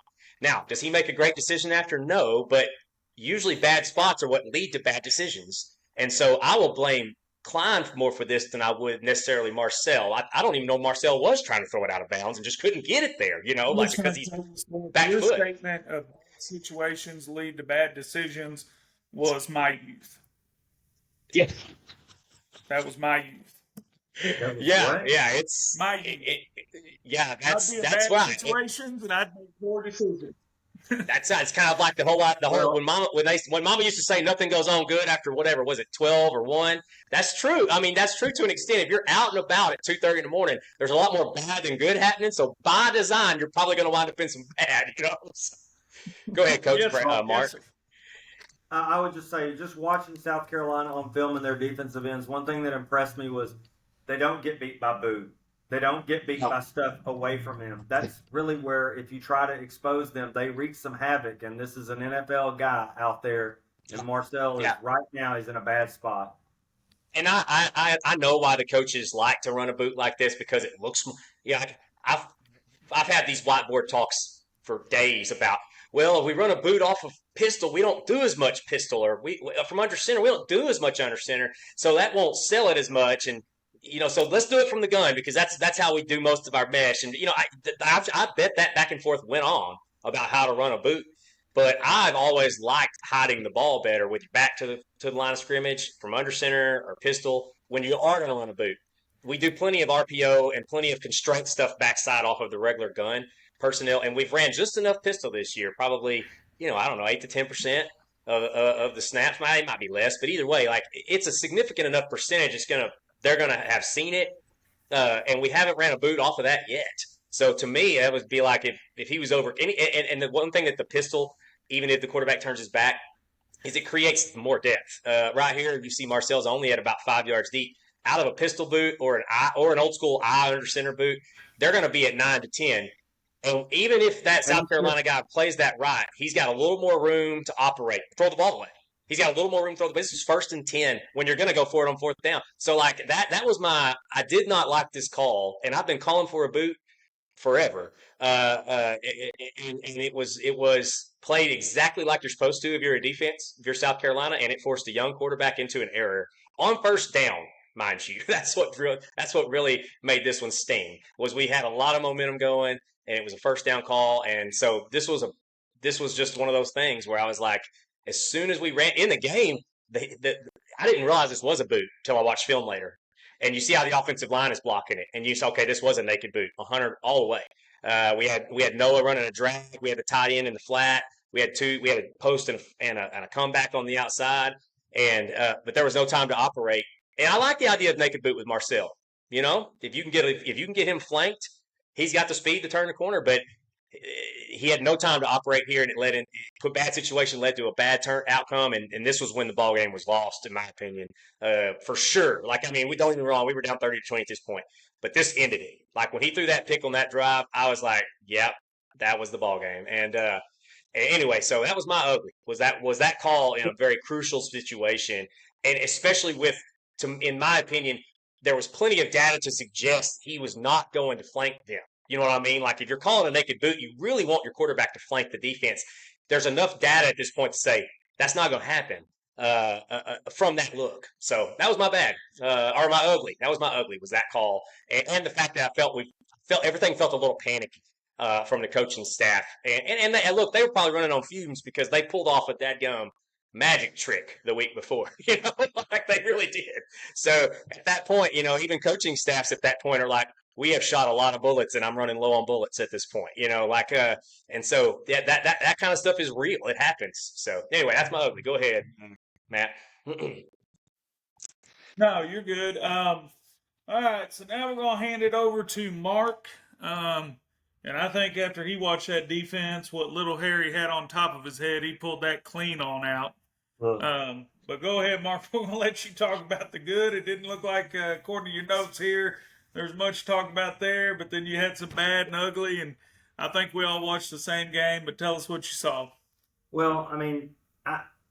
Now, does he make a great decision after? No, but usually bad spots are what lead to bad decisions. And so I will blame Klein more for this than I would necessarily Marcel. I don't even know Marcel was trying to throw it out of bounds and just couldn't get it there, because he's back Your foot. statement of situations lead to bad decisions was my youth. Yeah. That was my youth. Yeah, it's my youth. That's right. Situations, and I'd make poor decisions. It's kind of like the whole when Mama used to say nothing goes on good after whatever was it 12 or 1. That's true. I mean that's true to an extent. If you're out and about at 2:30 in the morning, there's a lot more bad than good happening. So by design, you're probably going to wind up in some bad. So, go ahead, Coach. Yes, Mark. Yes, I would just say, just watching South Carolina on film and their defensive ends, one thing that impressed me was they don't get beat by boot. They don't get beat by stuff away from him. That's really where, if you try to expose them, they wreak some havoc. And this is an NFL guy out there, and Marcel is right now. He's in a bad spot. And I know why the coaches like to run a boot like this because it looks. I've had these whiteboard talks for days about. Well, if we run a boot off of pistol, we don't do as much pistol, or we from under center, we don't do as much under center, so that won't sell it as much. And so let's do it from the gun because that's how we do most of our mesh. And I bet that back and forth went on about how to run a boot, but I've always liked hiding the ball better with your back to the line of scrimmage from under center or pistol when you are going to run a boot. We do plenty of RPO and plenty of constraint stuff backside off of the regular gun personnel, and we've ran just enough pistol this year, probably, 8 to 10% of the snaps. It might be less, but either way, it's a significant enough percentage. They're gonna have seen it, and we haven't ran a boot off of that yet. So to me, it would be like if he was over any, and the one thing that the pistol, even if the quarterback turns his back, is it creates more depth. Right here, you see Marcel's only at about 5 yards deep. Out of a pistol boot or an old school eye under center boot, they're going to be at 9 to 10. And even if that South Carolina guy plays that right, he's got a little more room to operate, throw the ball away. He's got a little more room to throw the ball. This is 1st and 10 when you're going to go for it on 4th down. So that was I did not like this call, and I've been calling for a boot forever. And it was played exactly like you're supposed to if you're a defense, if you're South Carolina, and it forced a young quarterback into an error on 1st down. Mind you, that's what really made this one sting. Was we had a lot of momentum going, and it was a 1st down call, and so this was a this was just one of those things where I was like, as soon as we ran in the game, I didn't realize this was a boot until I watched film later. And you see how the offensive line is blocking it, and you say, okay, this was a naked boot, 100 all the way. We had Noah running a drag. We had the tight end in the flat. We had a post and a comeback on the outside, and but there was no time to operate. And I like the idea of naked boot with Marcel. You know, if you can get him flanked, he's got the speed to turn the corner, but he had no time to operate here, and put bad situation led to a bad turn outcome, and this was when the ball game was lost, in my opinion, for sure. Like, I mean, we don't get me wrong, we were down 30-20 at this point, but this ended it. Like when he threw that pick on that drive, I was like, yep, that was the ball game. And anyway, so that was my ugly. Was that call in a very crucial situation, and especially in my opinion, there was plenty of data to suggest he was not going to flank them. You know what I mean? Like if you're calling a naked boot, you really want your quarterback to flank the defense. There's enough data at this point to say that's not going to happen from that look. So that was my bad, or my ugly. That was my ugly. Was that call and the fact that I felt everything felt a little panicky from the coaching staff. And look, they were probably running on fumes because they pulled off a dadgum magic trick the week before, like they really did. So at that point, even coaching staffs at that point are like, we have shot a lot of bullets and I'm running low on bullets at this point, and so yeah, that kind of stuff is real. It happens. So anyway, that's my ugly. Go ahead, Matt. No, you're good. All right, so now we're going to hand it over to Mark. And I think after he watched that defense, what little hair he had on top of his head, he pulled that clean on out. But go ahead, Mark. We're going to let you talk about the good. It didn't look like, according to your notes here, there's much to talk about there, but then you had some bad and ugly, and I think we all watched the same game, but tell us what you saw. Well, I mean,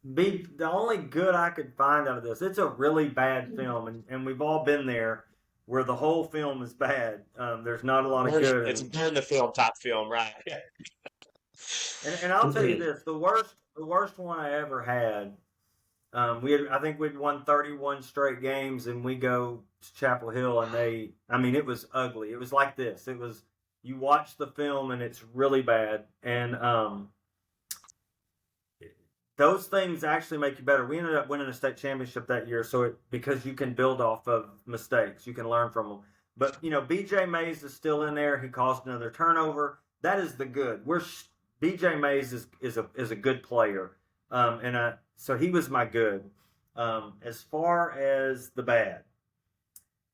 the only good I could find out of this, it's a really bad film, and we've all been there where the whole film is bad. There's not a lot of good. It's burn the film, top film, right? And I'll tell you this, the worst one I ever had, I think we'd won 31 straight games, and we go to Chapel Hill, and it was ugly. It was like this. It was, you watch the film, and it's really bad. And those things actually make you better. We ended up winning a state championship that year, because you can build off of mistakes. You can learn from them. But, B.J. Mays is still in there. He caused another turnover. That is the good. B.J. Mays is a good player. So he was my good. As far as the bad,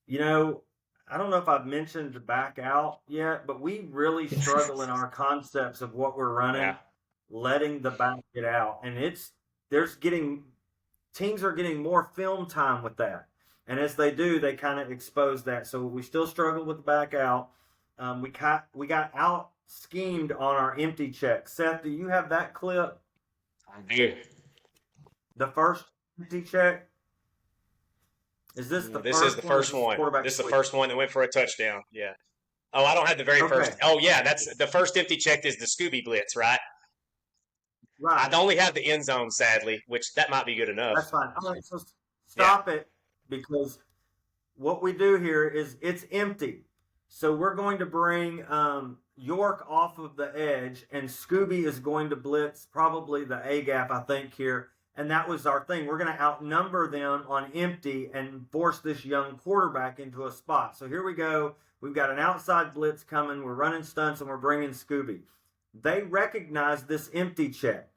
I don't know if I've mentioned the back out yet, but we really struggle in our concepts of what we're running, letting the back get out. And teams are getting more film time with that. And as they do, they kind of expose that. So we still struggle with the back out. We got out schemed on our empty check. Seth, do you have that clip? I do. The first empty check? Is this the This first is the first one. This is the first one that went for a touchdown. Yeah. Oh, I don't have the very first. Oh, yeah, that's the first empty check is the Scooby Blitz, right? Right. I only have the end zone, sadly, which that might be good enough. That's fine. All right, so stop it, because what we do here is it's empty. So we're going to bring York off of the edge, and Scooby is going to blitz probably the A gap, I think, here. And that was our thing. We're going to outnumber them on empty and force this young quarterback into a spot. So here we go. We've got an outside blitz coming. We're running stunts, and we're bringing Scooby. They recognize this empty check.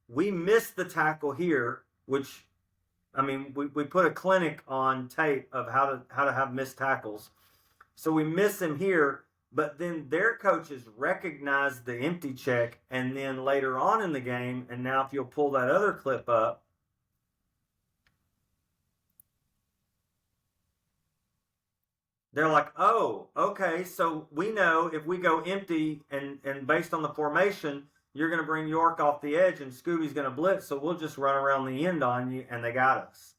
We missed the tackle here, which, we put a clinic on tape of how to have missed tackles. So we miss him here, but then their coaches recognize the empty check, and then later on in the game, and now if you'll pull that other clip up, they're like, oh, okay, so we know if we go empty and based on the formation, you're going to bring York off the edge and Scooby's going to blitz, so we'll just run around the end on you, and they got us.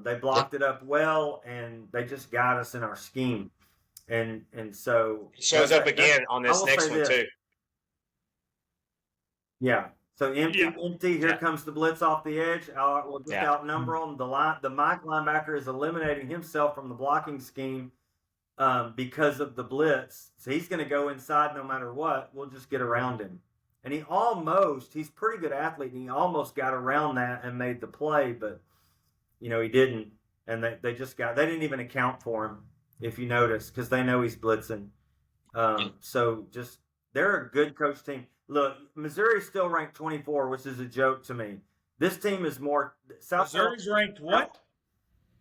They blocked it up well, and they just got us in our scheme. And so it shows up again on this next one too. Yeah. So empty. Here comes the blitz off the edge. We'll just outnumber them. The Mike linebacker is eliminating himself from the blocking scheme because of the blitz. So he's going to go inside no matter what. We'll just get around him. And he's a pretty good athlete, and he almost got around that and made the play, but, he didn't. And they didn't even account for him, if you notice, because they know he's blitzing. So they're a good coach team. Look, Missouri's still ranked 24, which is a joke to me. This team is more Missouri's ranked what?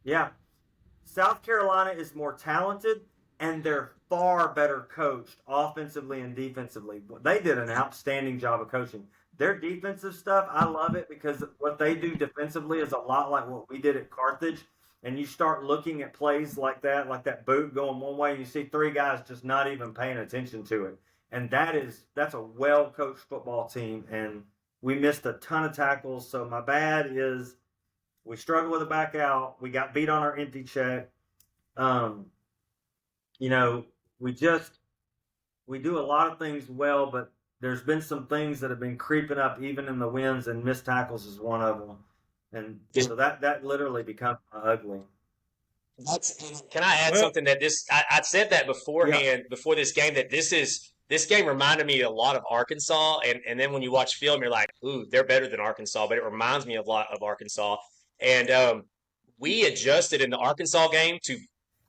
Yeah. South Carolina is more talented, and they're far better coached offensively and defensively. They did an outstanding job of coaching. Their defensive stuff, I love it because what they do defensively is a lot like what we did at Carthage. And you start looking at plays like that boot going one way, and you see three guys just not even paying attention to it. And that's a well-coached football team, and we missed a ton of tackles. So my bad is we struggled with a back out. We got beat on our empty check. We do a lot of things well, but there's been some things that have been creeping up even in the wins, and missed tackles is one of them. And so that literally becomes ugly. Can I add something that I said that beforehand, before this game, that this game reminded me a lot of Arkansas. And then when you watch film, you're like, ooh, they're better than Arkansas, but it reminds me a lot of Arkansas. And we adjusted in the Arkansas game to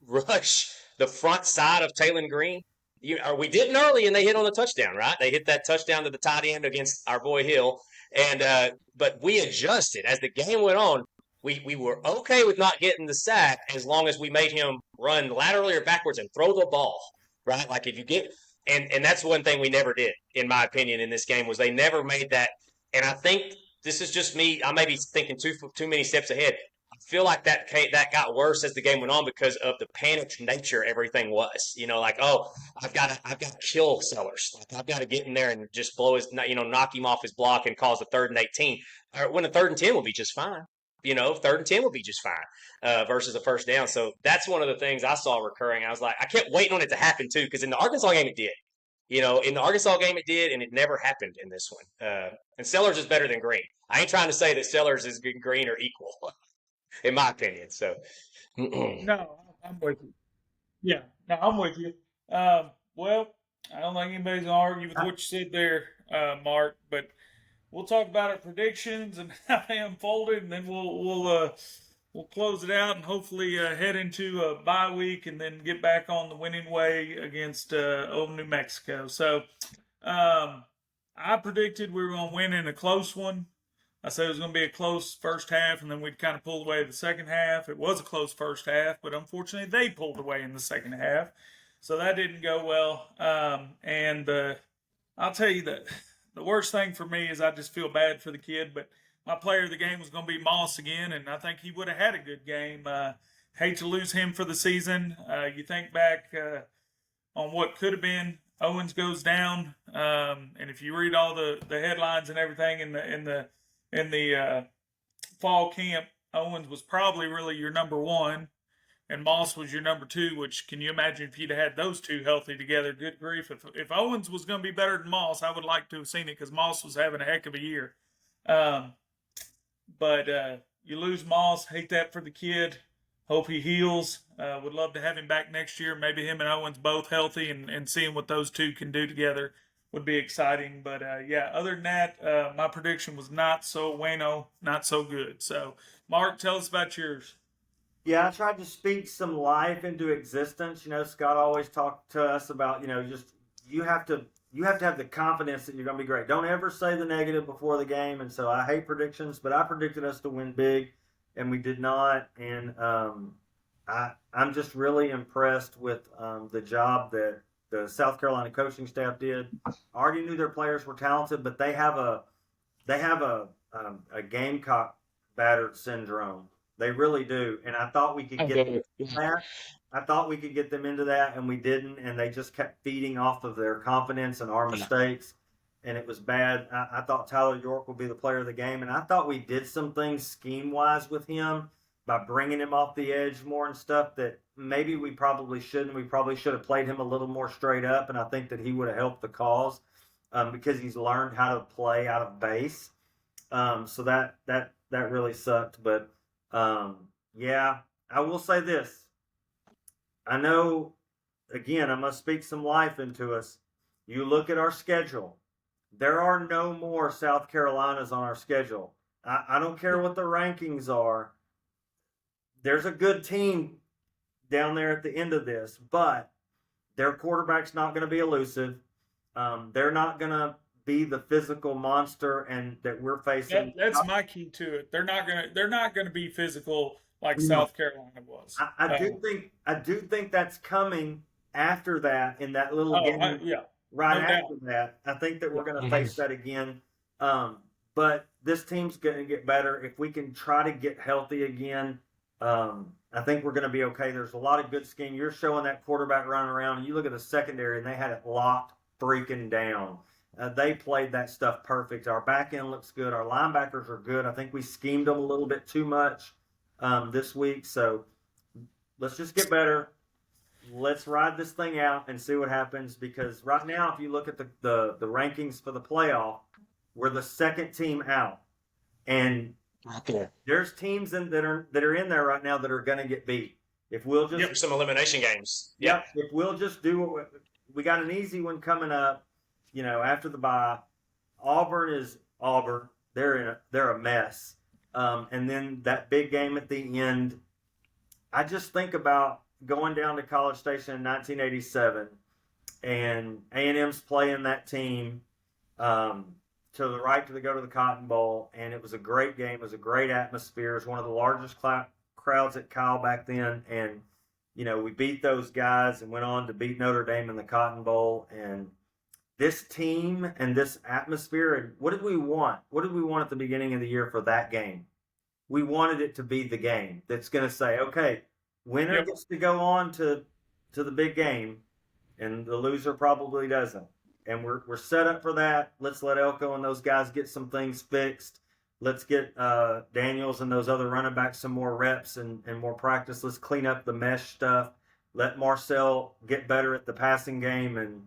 rush the front side of Taylon Green. We didn't early, and they hit on the touchdown, right? They hit that touchdown to the tight end against our boy Hill. And but we adjusted as the game went on. We were okay with not getting the sack as long as we made him run laterally or backwards and throw the ball, right? Like if you get and that's one thing we never did, in my opinion, in this game, was they never made that. And I think this is just me. I may be thinking too many steps ahead. I feel like that got worse as the game went on because of the panicked nature everything was. Like, oh, I've got to kill Sellers. Like, I've got to get in there and just blow his, knock him off his block and cause a 3rd and 18. Or when a 3rd and 10 will be just fine. 3rd and 10 will be just fine versus a first down. So that's one of the things I saw recurring. I was like, I kept waiting on it to happen too, because in the Arkansas game it did. In the Arkansas game it did, and it never happened in this one. And Sellers is better than Green. I ain't trying to say that Sellers is Green are equal. In my opinion, so. No, I'm with you. Yeah, no, I'm with you. Well, I don't think anybody's gonna argue with what you said there, Mark. But we'll talk about our predictions and how they unfolded, and then we'll close it out and hopefully head into a bye week and then get back on the winning way against Old New Mexico. So, I predicted we were gonna win in a close one. I said it was going to be a close first half, and then we'd kind of pull away the second half. It was a close first half, but unfortunately they pulled away in the second half. So that didn't go well. And I'll tell you that the worst thing for me is I just feel bad for the kid, but my player of the game was going to be Moss again, and I think he would have had a good game. Hate to lose him for the season. You think back on what could have been. Owens goes down, and if you read all the headlines and everything in the fall camp, Owens was probably really your number one, and Moss was your number two, which can you imagine if you'd had those two healthy together? Good grief. If Owens was going to be better than Moss, I would like to have seen it because Moss was having a heck of a year. But you lose Moss. Hate that for the kid. Hope he heals. Would love to have him back next year. Maybe him and Owens both healthy and seeing what those two can do together would be exciting. But yeah, other than that, my prediction was not so bueno, not so good. So, Mark, tell us about yours. Yeah, I tried to speak some life into existence. Scott always talked to us about, just you have to have the confidence that you're going to be great. Don't ever say the negative before the game. And so I hate predictions, but I predicted us to win big, and we did not. And I'm just really impressed with the job that the South Carolina coaching staff did. I already knew their players were talented, but they have a Gamecock battered syndrome. They really do, and I thought we could get them into that. I thought we could get them into that, and we didn't. And they just kept feeding off of their confidence and our mistakes, and it was bad. I thought Tyler York would be the player of the game, and I thought we did some things scheme wise with him by bringing him off the edge more and stuff that maybe we probably shouldn't. We probably should have played him a little more straight up, and I think that he would have helped the cause because he's learned how to play out of base. So that really sucked, but. Yeah, I will say this. I know, again, I must speak some life into us. You look at our schedule. there are no more South Carolinas on our schedule. I don't care what the rankings are. There's a good team down there at the end of this, but their quarterback's not going to be elusive. They're not going to be the physical monster and that we're facing. That's my key to it. They're not gonna be physical like No. South Carolina was. I do think that's coming after that in that little game Yeah, right no after that. I think that we're going to face that again. But this team's going to get better if we can try to get healthy again. I think we're going to be okay. There's a lot of good scheme. You're showing that quarterback running around, and you look at the secondary, and they had it locked freaking down. They played that stuff perfect. Our back end looks good. Our linebackers are good. I think we schemed them a little bit too much this week. So let's just get better. Let's ride this thing out and see what happens. Because right now, if you look at the rankings for the playoff, we're the second team out, and there's teams that are in there right now that are going to get beat. If we'll just some elimination games. Yep. If we'll just do what we got, an easy one coming up. After the bye, Auburn is Auburn. They're a mess. And then that big game at the end. I just think about going down to College Station in 1987, and A&M's playing that team to the right to go to the Cotton Bowl, and it was a great game. It was a great atmosphere. It was one of the largest crowds at Kyle back then, and we beat those guys and went on to beat Notre Dame in the Cotton Bowl. And this team and this atmosphere, and what did we want? What did we want at the beginning of the year for that game? We wanted it to be the game that's going to say, okay, winner gets to go on to the big game, and the loser probably doesn't. And we're set up for that. Let's let Elko and those guys get some things fixed. Let's get Daniels and those other running backs some more reps and more practice. Let's clean up the mesh stuff. Let Marcel get better at the passing game, and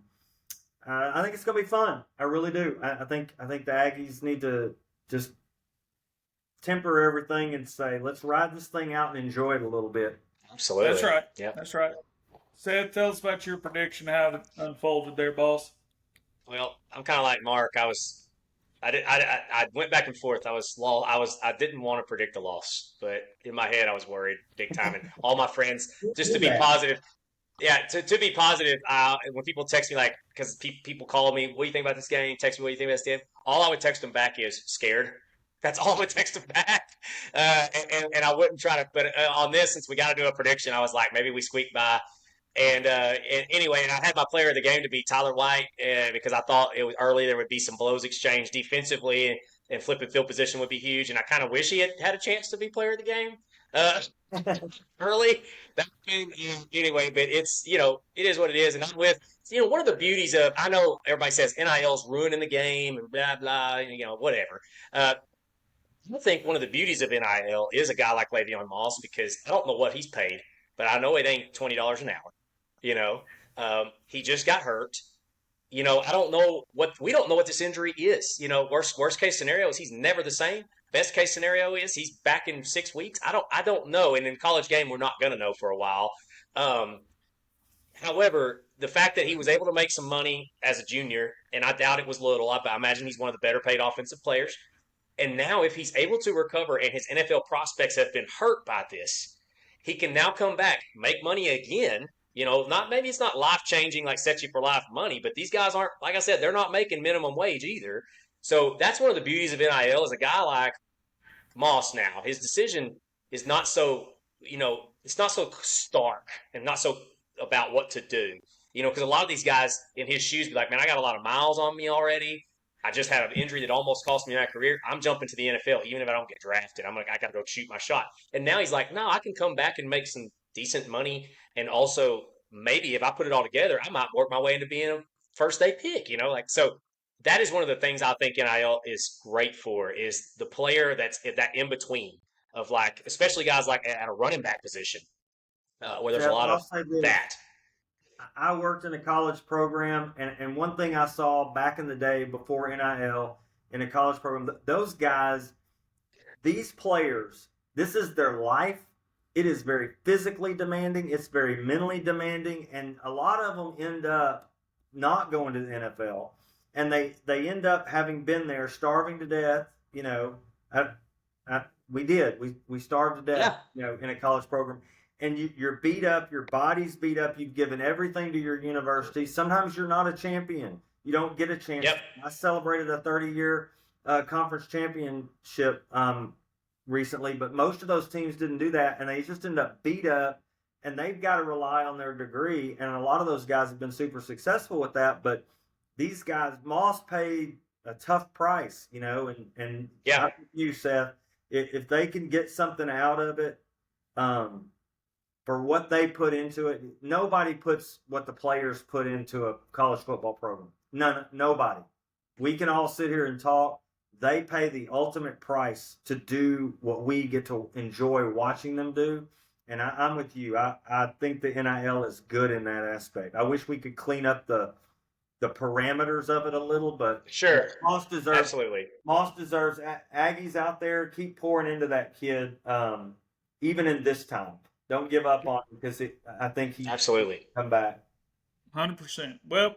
I think it's going to be fun. I really do. I think the Aggies need to just temper everything and say, let's ride this thing out and enjoy it a little bit. Absolutely. That's right. Yeah. That's right. Seth, tell us about your prediction, how it unfolded there, boss. Well, I'm kind of like Mark. I went back and forth. I didn't want to predict the loss, but in my head I was worried big time. And all my friends, just to be positive, to be positive. When people text me, like, because people call me, what do you think about this game? Text me, what do you think about this game? All I would text them back is scared. That's all I would text them back. And I wouldn't try to. But on this, since we got to do a prediction, I was like, maybe we squeak by. And anyway, I had my player of the game to be Tyler White because I thought it was early. There would be some blows exchanged defensively, and flipping field position would be huge. And I kind of wish he had a chance to be player of the game early. That game, anyway, but it's it is what it is. And I'm with one of the beauties of, I know everybody says NIL's ruining the game and blah blah, whatever. I think one of the beauties of NIL is a guy like Le'Veon Moss, because I don't know what he's paid, but I know it ain't $20 an hour. He just got hurt. I don't know we don't know what this injury is. Worst case scenario is he's never the same. Best case scenario is he's back in 6 weeks. I don't know. And in college game, we're not going to know for a while. However, the fact that he was able to make some money as a junior, and I doubt it was little. I imagine he's one of the better paid offensive players. And now if he's able to recover and his NFL prospects have been hurt by this, he can now come back, make money again. Maybe it's not life-changing like set you for life money, but these guys aren't, like I said, they're not making minimum wage either. So that's one of the beauties of NIL. Is a guy like Moss now, his decision is not so, it's not so stark and not so about what to do. Because a lot of these guys in his shoes be like, man, I got a lot of miles on me already. I just had an injury that almost cost me my career. I'm jumping to the NFL, even if I don't get drafted. I got to go shoot my shot. And now he's like, no, I can come back and make some decent money. And also, maybe if I put it all together, I might work my way into being a first day pick, so that is one of the things I think NIL is great for, is the player that's that in between of, like, especially guys like at a running back position where there's a lot of that. I worked in a college program, and one thing I saw back in the day before NIL in a college program, those guys, these players, this is their life. It is very physically demanding. It's very mentally demanding, and a lot of them end up not going to the NFL. and they end up having been there, starving to death. You know, we did. We starved to death. You know, in a college program, and you're beat up. Your body's beat up. You've given everything to your university. Sometimes you're not a champion. You don't get a chance. Yep. I celebrated a 30-year conference championship recently, but most of those teams didn't do that, and they just end up beat up, and they've got to rely on their degree. And a lot of those guys have been super successful with that, but these guys, Moss paid a tough price, you know, and Yeah. like you, Seth, if they can get something out of it, for what they put into it, nobody puts what the players put into a college football program. Nobody. We can all sit here and talk. They pay the ultimate price to do what we get to enjoy watching them do. And I'm with you. I think the NIL is good in that aspect. I wish we could clean up the parameters of it a little, but Sure. Moss deserves. Absolutely. Moss deserves. Aggies out there, keep pouring into that kid, even in this time. Don't give up on him because I think he Absolutely come back. 100%. Well,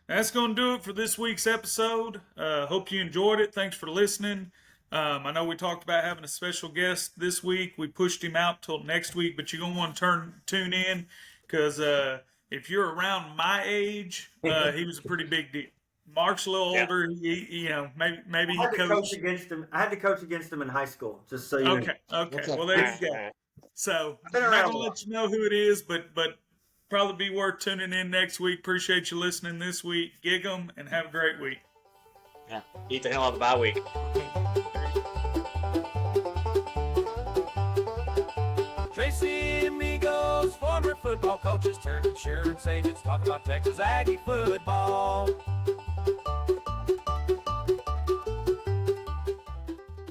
that's going to do it for this week's episode. Hope you enjoyed it. Thanks for listening. I know we talked about having a special guest this week. We pushed him out till next week, but you're going to want to tune in because if you're around my age, he was a pretty big deal. Mark's a little older. He, maybe he coached against him. I had to coach against him in high school, just so you know. Okay. Well, there you go. So I'm not going to let you know who it is, but probably be worth tuning in next week. Appreciate you listening this week. Gig 'em and have a great week. Yeah. Eat the hell out of the bye week. Tracy Amigos, former football coaches turned insurance agents, talk about Texas Aggie football.